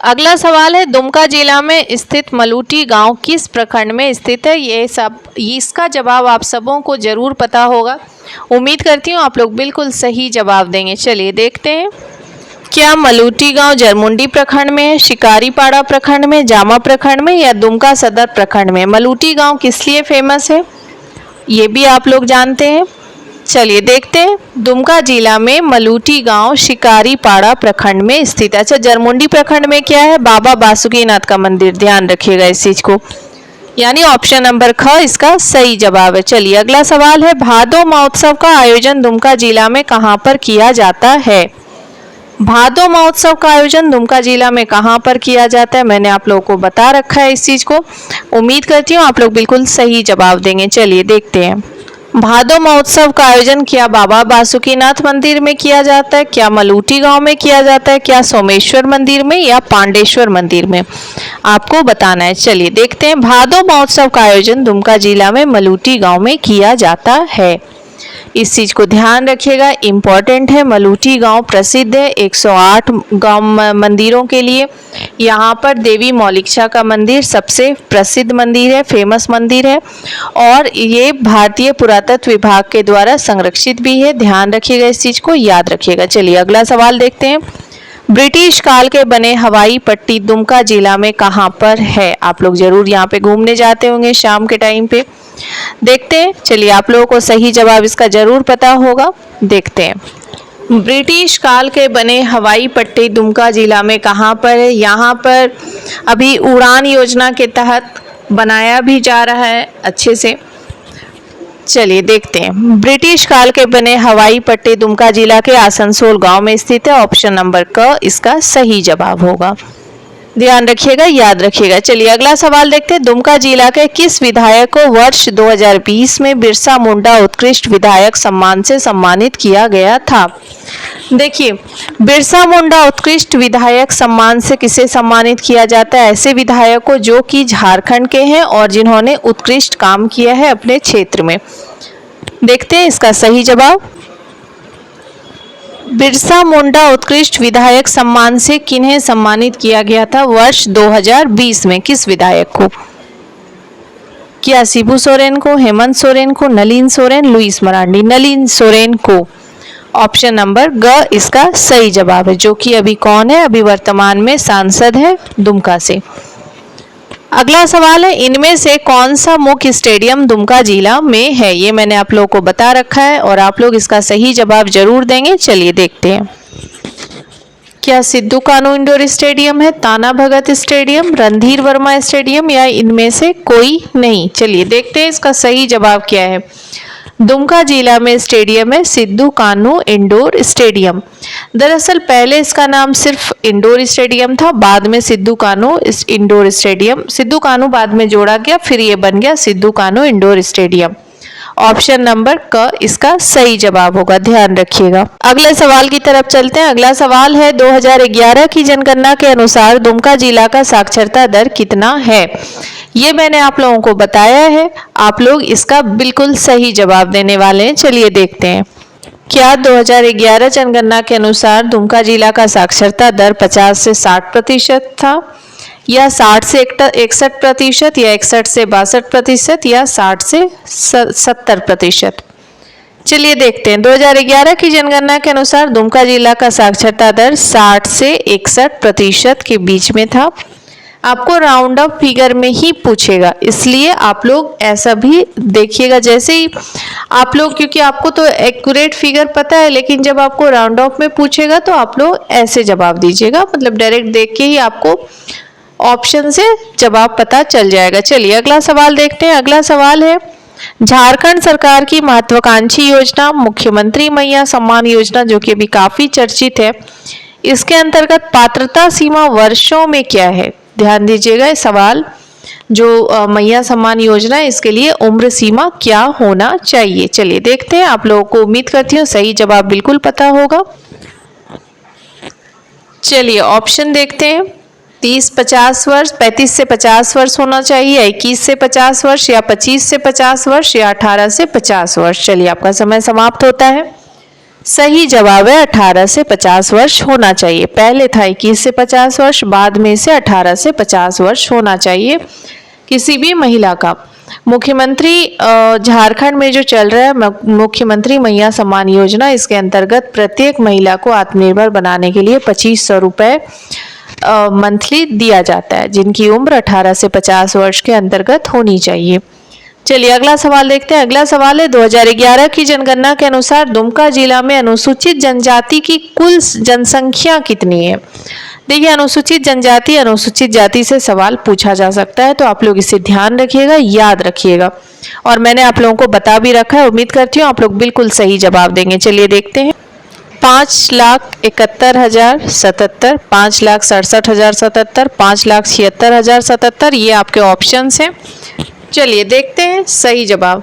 अगला सवाल है, दुमका जिला में स्थित मलूटी गांव किस प्रखंड में स्थित है? इसका जवाब आप सबों को जरूर पता होगा। उम्मीद करती हूँ आप लोग बिल्कुल सही जवाब देंगे। चलिए देखते हैं, क्या मलूटी गांव जरमुंडी प्रखंड में है, शिकारीपाड़ा प्रखंड में, जामा प्रखंड में या दुमका सदर प्रखंड में? मलूटी गांव किस लिए फेमस है ये भी आप लोग जानते हैं। चलिए देखते हैं, दुमका जिला में मलूटी गांव शिकारीपाड़ा प्रखंड में स्थित है। अच्छा, जरमुंडी प्रखंड में क्या है? बाबा बासुकीनाथ का मंदिर। ध्यान रखिएगा इस चीज को, यानी ऑप्शन नंबर ख इसका सही जवाब है। चलिए अगला सवाल है, भादो महोत्सव का आयोजन दुमका जिला में कहां पर किया जाता है? भादो महोत्सव का आयोजन दुमका जिला में कहां पर किया जाता है? मैंने आप लोगों को बता रखा है इस चीज को। उम्मीद करती हूँ आप लोग बिल्कुल सही जवाब देंगे। चलिए देखते हैं, भादो महोत्सव का आयोजन क्या बाबा बासुकीनाथ मंदिर में किया जाता है, क्या मलूटी गांव में किया जाता है, क्या सोमेश्वर मंदिर में या पांडेश्वर मंदिर में? आपको बताना है। चलिए देखते हैं, भादो महोत्सव का आयोजन दुमका जिला में मलूटी गांव में किया जाता है। इस चीज को ध्यान रखिएगा, इम्पोर्टेंट है। मलूटी गांव प्रसिद्ध है 108 गांव मंदिरों के लिए। यहाँ पर देवी मौलिक्षा का मंदिर सबसे प्रसिद्ध मंदिर है, फेमस मंदिर है, और ये भारतीय पुरातत्व विभाग के द्वारा संरक्षित भी है। ध्यान रखिएगा, इस चीज को याद रखिएगा। चलिए अगला सवाल देखते हैं, ब्रिटिश काल के बने हवाई पट्टी दुमका जिला में कहाँ पर है? आप लोग जरूर यहाँ पे घूमने जाते होंगे शाम के टाइम पे। देखते हैं, चलिए आप लोगों को सही जवाब इसका जरूर पता होगा। देखते हैं, ब्रिटिश काल के बने हवाई पट्टी दुमका जिला में कहाँ पर है? यहाँ पर अभी उड़ान योजना के तहत बनाया भी जा रहा है अच्छे से। चलिए देखते हैं, ब्रिटिश काल के बने हवाई पट्टी दुमका जिला के आसनसोल गांव में स्थित है। ऑप्शन नंबर क इसका सही जवाब होगा। ध्यान रखिएगा, याद रखिएगा। चलिए अगला सवाल देखते हैं, दुमका जिला के किस विधायक को वर्ष 2020 में बिरसा मुंडा उत्कृष्ट विधायक सम्मान से सम्मानित किया गया था? देखिए, बिरसा मुंडा उत्कृष्ट विधायक सम्मान से किसे सम्मानित किया जाता है? ऐसे विधायक को जो कि झारखंड के हैं और जिन्होंने उत्कृष्ट काम किया है अपने क्षेत्र में। देखते हैं इसका सही जवाब, बिरसा मुंडा उत्कृष्ट विधायक सम्मान से किन्हें सम्मानित किया गया था वर्ष 2020 में? किस विधायक को? क्या शिबू सोरेन को, हेमंत सोरेन को, नलिन सोरेन, लुइस मरांडी? नलिन सोरेन को। ऑप्शन नंबर ग इसका सही जवाब है, जो कि अभी कौन है, अभी वर्तमान में सांसद है दुमका से। अगला सवाल है, इनमें से कौन सा मुख्य स्टेडियम दुमका जिला में है। ये मैंने आप लोगों को बता रखा है और आप लोग इसका सही जवाब जरूर देंगे। चलिए देखते हैं। क्या सिद्धू कान्हू इंडोर स्टेडियम है, ताना भगत स्टेडियम, रणधीर वर्मा स्टेडियम या इनमें से कोई नहीं। चलिए देखते हैं इसका सही जवाब क्या है। दुमका जिला में स्टेडियम है सिद्धू कान्हू इंडोर स्टेडियम। दरअसल पहले इसका नाम सिर्फ इंडोर स्टेडियम था, बाद में सिद्धू कान्हू इंडोर स्टेडियम, सिद्धू कान्हू बाद में जोड़ा गया, फिर ये बन गया Sidhu Kanhu indoor stadium. Option number क इसका सही जवाब होगा, ध्यान रखिएगा। अगले सवाल की तरफ चलते हैं। अगला सवाल है, 2011 की जनगणना के अनुसार दुमका जिला का साक्षरता दर कितना है। ये मैंने आप लोगों को बताया है, आप लोग इसका बिल्कुल सही जवाब देने वाले हैं। चलिए देखते हैं। क्या 2011 जनगणना के अनुसार दुमका जिला का साक्षरता दर 50 से 60% था, या 60 से 61% या 61 से 62% या 60 से 70%। चलिए देखते हैं। 2011 की जनगणना के अनुसार दुमका जिला का साक्षरता दर 60 से 61% के बीच में था। आपको राउंड ऑफ फिगर में ही पूछेगा, इसलिए आप लोग ऐसा भी देखिएगा। जैसे ही आप लोग, क्योंकि आपको तो एक्यूरेट फिगर पता है, लेकिन जब आपको राउंड ऑफ में पूछेगा तो आप लोग ऐसे जवाब दीजिएगा, मतलब डायरेक्ट देख के ही आपको ऑप्शन से जवाब पता चल जाएगा। चलिए अगला सवाल देखते हैं। अगला सवाल है, झारखंड सरकार की महत्वाकांक्षी योजना मुख्यमंत्री मैया सम्मान योजना, जो कि अभी काफी चर्चित है, इसके अंतर्गत पात्रता सीमा वर्षों में क्या है। ध्यान दीजिएगा, इस सवाल जो मैया सम्मान योजना है, इसके लिए उम्र सीमा क्या होना चाहिए। चलिए देखते हैं। आप लोगों को उम्मीद करती हूँ सही जवाब बिल्कुल पता होगा। चलिए ऑप्शन देखते हैं। 30-50 वर्ष, 35 से 50 वर्ष होना चाहिए, 21 से 50 वर्ष या 25 से 50 वर्ष या 18 से 50 वर्ष। चलिए आपका समय समाप्त होता है। सही जवाब है 18 से 50 वर्ष होना चाहिए। पहले था 21 से 50 वर्ष, बाद में से 18 से 50 वर्ष होना चाहिए किसी भी महिला का। मुख्यमंत्री झारखंड में जो चल रहा है मुख्यमंत्री मैया सम्मान योजना, इसके अंतर्गत प्रत्येक महिला को आत्मनिर्भर बनाने के लिए 2500 रुपये मंथली दिया जाता है, जिनकी उम्र 18 से 50 वर्ष के अंतर्गत होनी चाहिए। चलिए अगला सवाल देखते हैं। अगला सवाल है, 2011 की जनगणना के अनुसार दुमका जिला में अनुसूचित जनजाति की कुल जनसंख्या कितनी है। देखिए, अनुसूचित जनजाति अनुसूचित जाति से सवाल पूछा जा सकता है, तो आप लोग इसे ध्यान रखिएगा, याद रखिएगा, और मैंने आप लोगों को बता भी रखा है। उम्मीद करती हूँ आप लोग बिल्कुल सही जवाब देंगे। चलिए देखते हैं। 5,71,077, 5,67,077, 5,76,077, ये आपके ऑप्शंस हैं। चलिए देखते हैं सही जवाब।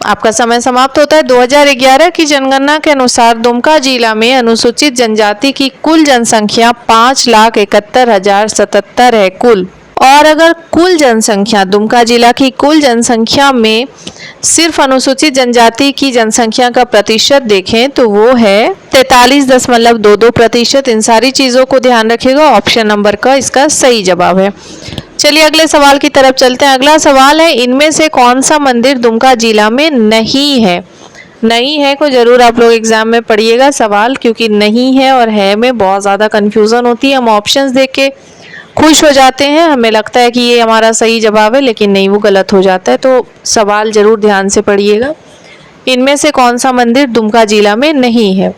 आपका समय समाप्त होता है। 2011 की जनगणना के अनुसार दुमका जिला में अनुसूचित जनजाति की कुल जनसंख्या 5,71,077 है कुल। और अगर कुल जनसंख्या दुमका जिला की कुल जनसंख्या में सिर्फ अनुसूचित जनजाति की जनसंख्या का प्रतिशत देखें तो वो है 43.22%। इन सारी चीज़ों को ध्यान रखिएगा। ऑप्शन नंबर का इसका सही जवाब है। चलिए अगले सवाल की तरफ चलते हैं। अगला सवाल है, इनमें से कौन सा मंदिर दुमका जिला में नहीं है। नहीं है को जरूर आप लोग एग्जाम में पढ़िएगा सवाल, क्योंकि नहीं है और है में बहुत ज़्यादा कन्फ्यूज़न होती है। हम ऑप्शंस देख के खुश हो जाते हैं, हमें लगता है कि ये हमारा सही जवाब है, लेकिन नहीं, वो गलत हो जाता है। तो सवाल जरूर ध्यान से पढ़िएगा। इनमें से कौन सा मंदिर दुमका जिला में नहीं है।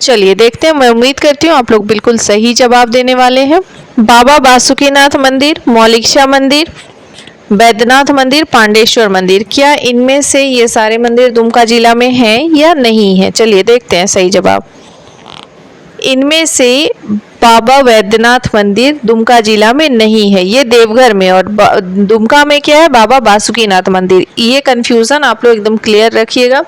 चलिए देखते हैं। मैं उम्मीद करती हूँ आप लोग बिल्कुल सही जवाब देने वाले हैं। बाबा बासुकीनाथ मंदिर, मौलिकशा मंदिर, बैद्यनाथ मंदिर, पांडेश्वर मंदिर, क्या इनमें से ये सारे मंदिर दुमका जिला में हैं या नहीं है। चलिए देखते हैं सही जवाब। इनमें से बाबा वैद्यनाथ मंदिर दुमका जिला में नहीं है, ये देवघर में, और दुमका में क्या है, बाबा बासुकीनाथ मंदिर। ये कंफ्यूजन आप लोग एकदम क्लियर रखिएगा,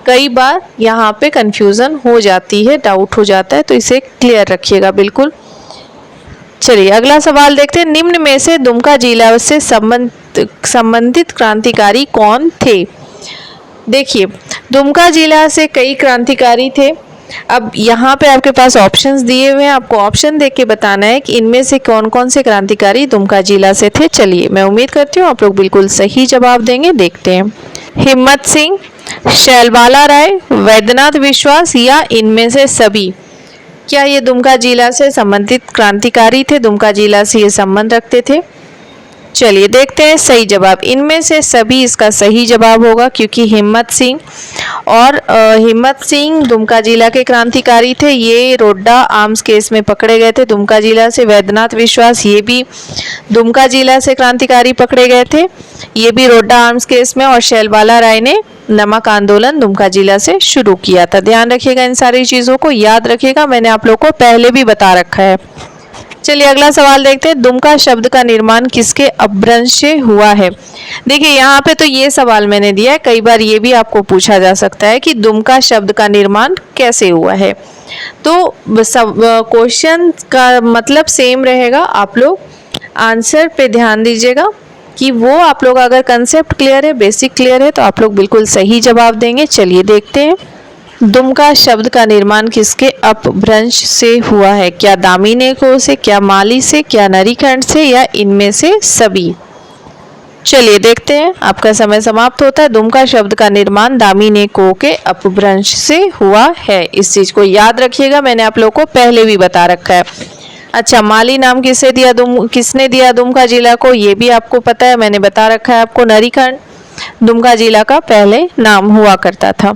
कई बार यहाँ पे कंफ्यूजन हो जाती है, डाउट हो जाता है, तो इसे क्लियर रखिएगा बिल्कुल। चलिए अगला सवाल देखते हैं। निम्न में से दुमका जिला से संबंधित क्रांतिकारी कौन थे। देखिए, दुमका जिला से कई क्रांतिकारी थे। अब यहाँ पे आपके पास ऑप्शंस दिए हुए हैं, आपको ऑप्शन देख के बताना है कि इनमें से कौन कौन से क्रांतिकारी दुमका जिला से थे। चलिए मैं उम्मीद करती हूँ आप लोग बिल्कुल सही जवाब देंगे। देखते हैं। हिम्मत सिंह, शैलबाला राय, वैद्यनाथ विश्वास या इनमें से सभी? क्या ये दुमका जिला से संबंधित क्रांतिकारी थे, दुमका जिला से ये संबंध रखते थे? चलिए देखते हैं सही जवाब। इनमें से सभी इसका सही जवाब होगा, क्योंकि हिम्मत सिंह दुमका जिला के क्रांतिकारी थे। ये रोड्डा आर्म्स केस में पकड़े गए थे दुमका जिला से। वैद्यनाथ विश्वास ये भी दुमका जिला से क्रांतिकारी पकड़े गए थे, ये भी रोड्डा आर्म्स केस में। और शैलबाला राय ने नमक आंदोलन दुमका जिला से शुरू किया था। ध्यान रखिएगा, इन सारी चीज़ों को याद रखिएगा, मैंने आप लोगों को पहले भी बता रखा है। चलिए अगला सवाल देखते हैं। दुमका शब्द का निर्माण किसके अपभ्रंश से हुआ है? देखिए यहाँ पे तो ये सवाल मैंने दिया है, कई बार ये भी आपको पूछा जा सकता है कि दुमका शब्द का निर्माण कैसे हुआ है। तो क्वेश्चन का मतलब सेम रहेगा, आप लोग आंसर पे ध्यान दीजिएगा कि वो आप लोग अगर कंसेप्ट क्लियर है, बेसिक क्लियर है, तो आप लोग बिल्कुल सही जवाब देंगे। चलिए देखते हैं, दुमका शब्द का निर्माण किसके अपभ्रंश से हुआ है? क्या दामिनेको से, क्या माली से, क्या नरीखंड से या इनमें से सभी? चलिए देखते हैं, आपका समय समाप्त होता है। दुमका शब्द का निर्माण दामिनेको के अपभ्रंश से हुआ है। इस चीज को याद रखिएगा, मैंने आप लोगों को पहले भी बता रखा है। अच्छा, माली नाम किसने दिया दुमका जिला को? ये भी आपको पता है, मैंने बता रखा है आपको। नरीखंड दुमका जिला का पहले नाम हुआ करता था।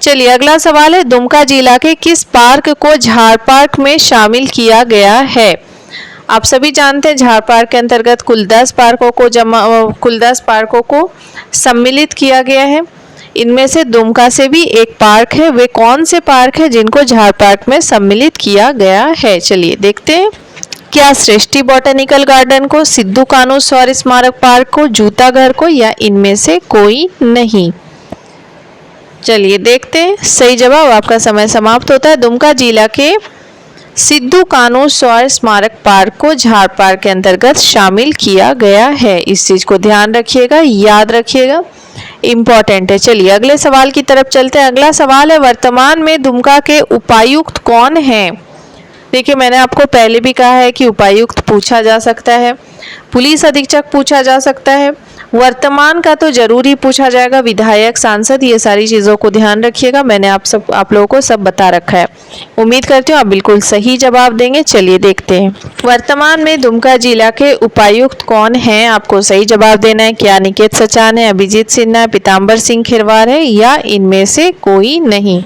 चलिए अगला सवाल है, दुमका जिला के किस पार्क को झाड़ पार्क में शामिल किया गया है? आप सभी जानते हैं झाड़ पार्क के अंतर्गत कुल 10 पार्कों को सम्मिलित किया गया है। इनमें से दुमका से भी एक पार्क है। वे कौन से पार्क है जिनको झाड़ पार्क में सम्मिलित किया गया है? चलिए देखते हैं, क्या सृष्टि बॉटनिकल गार्डन को, सिद्धू कान्हू शौर्य स्मारक पार्क को, जूता घर को या इनमें से कोई नहीं? चलिए देखते हैं सही जवाब। आपका समय समाप्त होता है। दुमका जिला के सिद्धू कान्हू शौर्य स्मारक पार्क को झाड़ पार्क के अंतर्गत शामिल किया गया है। इस चीज को ध्यान रखिएगा, याद रखिएगा, इम्पोर्टेंट है। चलिए अगले सवाल की तरफ चलते हैं। अगला सवाल है, वर्तमान में दुमका के उपायुक्त कौन हैं? देखिए मैंने आपको पहले भी कहा है कि उपायुक्त पूछा जा सकता है, पुलिस अधीक्षक पूछा जा सकता है, वर्तमान का तो जरूर ही पूछा जाएगा, विधायक, सांसद, ये सारी चीज़ों को ध्यान रखिएगा। मैंने आप लोगों को सब बता रखा है। उम्मीद करती हूँ आप बिल्कुल सही जवाब देंगे। चलिए देखते हैं, वर्तमान में दुमका जिला के उपायुक्त कौन हैं? आपको सही जवाब देना है। क्या निकेत सचान है, अभिजीत सिन्हा है, पीताम्बर सिंह खिरवार है या इनमें से कोई नहीं?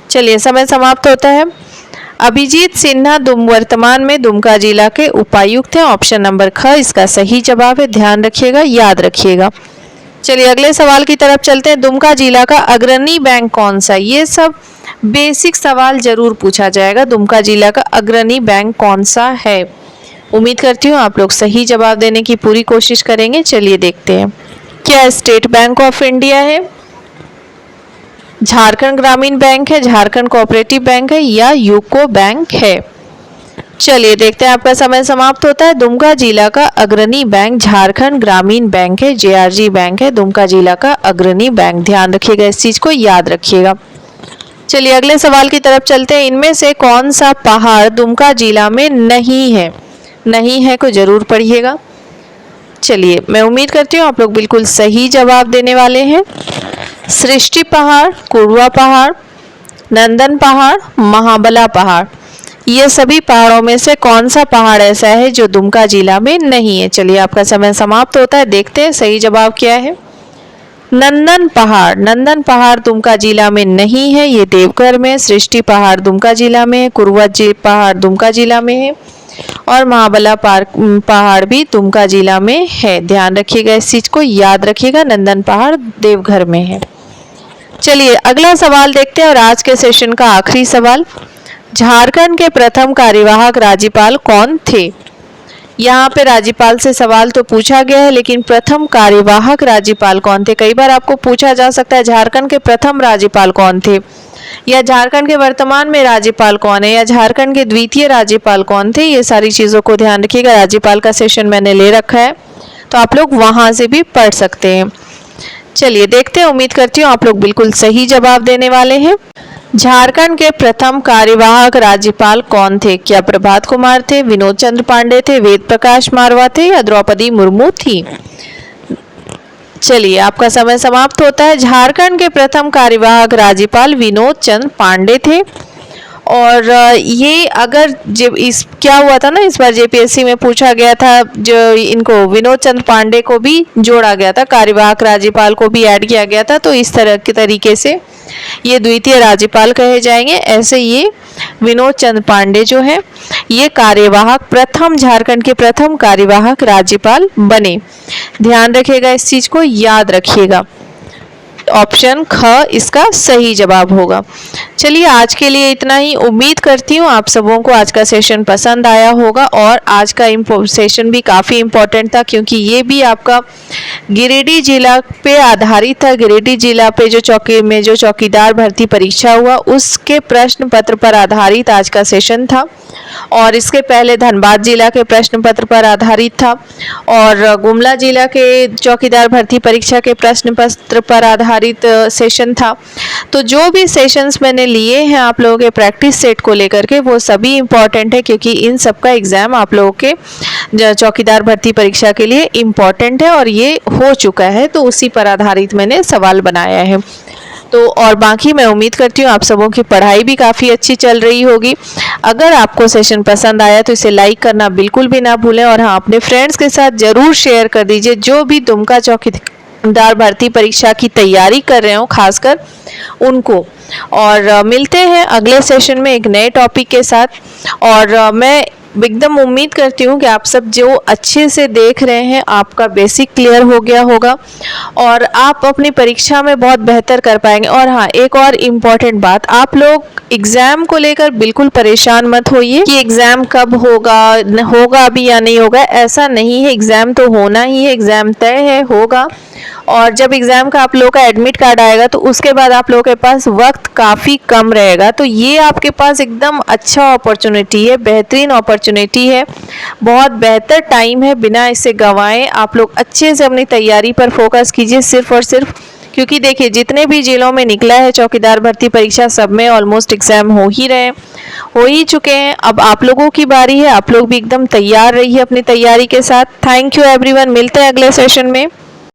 चलिए समय समाप्त होता है। अभिजीत सिन्हा वर्तमान में दुमका जिला के उपायुक्त हैं। ऑप्शन नंबर ख इसका सही जवाब है, ध्यान रखिएगा, याद रखिएगा। चलिए अगले सवाल की तरफ चलते हैं। दुमका जिला का अग्रणी बैंक कौन सा? ये सब बेसिक सवाल जरूर पूछा जाएगा। दुमका जिला का अग्रणी बैंक कौन सा है? उम्मीद करती हूँ आप लोग सही जवाब देने की पूरी कोशिश करेंगे। चलिए देखते हैं, क्या स्टेट बैंक ऑफ इंडिया है, झारखंड ग्रामीण बैंक है, झारखंड कोऑपरेटिव बैंक है या यूको बैंक है? चलिए देखते हैं, आपका समय समाप्त होता है। दुमका जिला का अग्रणी बैंक झारखंड ग्रामीण बैंक है, जेआरजी बैंक है दुमका जिला का अग्रणी बैंक। ध्यान रखिएगा, इस चीज को याद रखिएगा। चलिए अगले सवाल की तरफ चलते हैं। इनमें से कौन सा पहाड़ दुमका जिला में नहीं है? नहीं है को जरूर पढ़िएगा। चलिए मैं उम्मीद करती हूँ आप लोग बिल्कुल सही जवाब देने वाले हैं। सृष्टि पहाड़, कुड़वा पहाड़, नंदन पहाड़, महाबला पहाड़, ये सभी पहाड़ों में से कौन सा पहाड़ ऐसा है जो दुमका जिला में नहीं है? चलिए आपका समय समाप्त होता है, देखते हैं सही जवाब क्या है। नंदन पहाड़, नंदन पहाड़ दुमका जिला में नहीं है, ये देवघर में। सृष्टि पहाड़ दुमका जिला में है, कुड़वा पहाड़ दुमका जिला में है और महाबला पहाड़ भी दुमका जिला में है। ध्यान रखिएगा, इस चीज को याद रखिएगा, नंदन पहाड़ देवघर में है। चलिए अगला सवाल देखते हैं और आज के सेशन का आखिरी सवाल, झारखंड के प्रथम कार्यवाहक राज्यपाल कौन थे? यहाँ पे राज्यपाल से सवाल तो पूछा गया है, लेकिन प्रथम कार्यवाहक राज्यपाल कौन थे? कई बार आपको पूछा जा सकता है झारखंड के प्रथम राज्यपाल कौन थे, या झारखंड के वर्तमान में राज्यपाल कौन है, या झारखंड के द्वितीय राज्यपाल कौन थे। ये सारी चीज़ों को ध्यान रखिएगा। राज्यपाल का सेशन मैंने ले रखा है, तो आप लोग वहाँ से भी पढ़ सकते हैं। चलिए देखते हैं, उम्मीद करती हूँ आप लोग बिल्कुल सही जवाब देने वाले हैं। झारखंड के प्रथम कार्यवाहक राज्यपाल कौन थे? क्या प्रभात कुमार थे, विनोद चंद्र पांडे थे, वेद प्रकाश मारवा थे या द्रौपदी मुर्मू थी? चलिए, आपका समय समाप्त होता है। झारखंड के प्रथम कार्यवाहक राज्यपाल विनोद चंद्र पांडे थे। और ये अगर जब इस क्या हुआ था ना, इस बार जेपीएससी में पूछा गया था, जो इनको विनोद चंद्र पांडे को भी जोड़ा गया था, कार्यवाहक राज्यपाल को भी ऐड किया गया था, तो इस तरह के तरीके से ये द्वितीय राज्यपाल कहे जाएंगे। ऐसे ये विनोद चंद्र पांडे जो है ये कार्यवाहक प्रथम, झारखंड के प्रथम कार्यवाहक राज्यपाल बने। ध्यान रखिएगा, इस चीज को याद रखिएगा। ऑप्शन ख इसका सही जवाब होगा। चलिए, आज के लिए इतना ही। उम्मीद करती हूँ आप सबों को आज का सेशन पसंद आया होगा। और आज का सेशन भी काफ़ी इम्पोर्टेंट था, क्योंकि ये भी आपका गिरिडीह जिला पे आधारित था। गिरिडीह जिला पे जो चौकीदार भर्ती परीक्षा हुआ उसके प्रश्न पत्र पर आधारित आज का सेशन था। और इसके पहले धनबाद जिला के प्रश्न पत्र पर आधारित था, और गुमला जिला के चौकीदार भर्ती परीक्षा के प्रश्न पत्र पर आधारित सेशन था। तो जो भी सेशंस मैंने लिए हैं आप लोगों के प्रैक्टिस सेट को लेकर के, वो सभी इम्पॉर्टेंट है, क्योंकि इन सब का एग्ज़ाम आप लोगों के चौकीदार भर्ती परीक्षा के लिए इम्पॉर्टेंट है और ये हो चुका है। तो उसी पर आधारित मैंने सवाल बनाया है। तो और बाकी मैं उम्मीद करती हूँ आप सबों की पढ़ाई भी काफ़ी अच्छी चल रही होगी। अगर आपको सेशन पसंद आया तो इसे लाइक करना बिल्कुल भी ना भूलें, और हाँ, अपने फ्रेंड्स के साथ ज़रूर शेयर कर दीजिए जो भी दुमका चौकीदार भर्ती परीक्षा की तैयारी कर रहे हो, खासकर उनको। और मिलते हैं अगले सेशन में एक नए टॉपिक के साथ। और मैं एकदम उम्मीद करती हूँ कि आप सब जो अच्छे से देख रहे हैं, आपका बेसिक क्लियर हो गया होगा और आप अपनी परीक्षा में बहुत बेहतर कर पाएंगे। और हाँ, एक और इम्पॉर्टेंट बात, आप लोग एग्ज़ाम को लेकर बिल्कुल परेशान मत होइए कि एग्ज़ाम कब होगा अभी या नहीं होगा। ऐसा नहीं है, एग्ज़ाम तो होना ही है, एग्ज़ाम तय है, होगा। और जब एग्ज़ाम का आप लोगों का एडमिट कार्ड आएगा तो उसके बाद आप लोगों के पास वक्त काफ़ी कम रहेगा। तो ये आपके पास एकदम अच्छा अपॉर्चुनिटी है, बेहतरीन अपॉर्चुनिटी है, बहुत बेहतर टाइम है। बिना इसे गंवाएं आप लोग अच्छे से अपनी तैयारी पर फोकस कीजिए, सिर्फ और सिर्फ। क्योंकि देखिए, जितने भी जिलों में निकला है चौकीदार भर्ती परीक्षा, सब में ऑलमोस्ट एग्ज़ाम हो ही चुके हैं। अब आप लोगों की बारी है, आप लोग भी एकदम तैयार रहिए अपनी तैयारी के साथ। थैंक यू एवरीवन, मिलते हैं अगले सेशन में।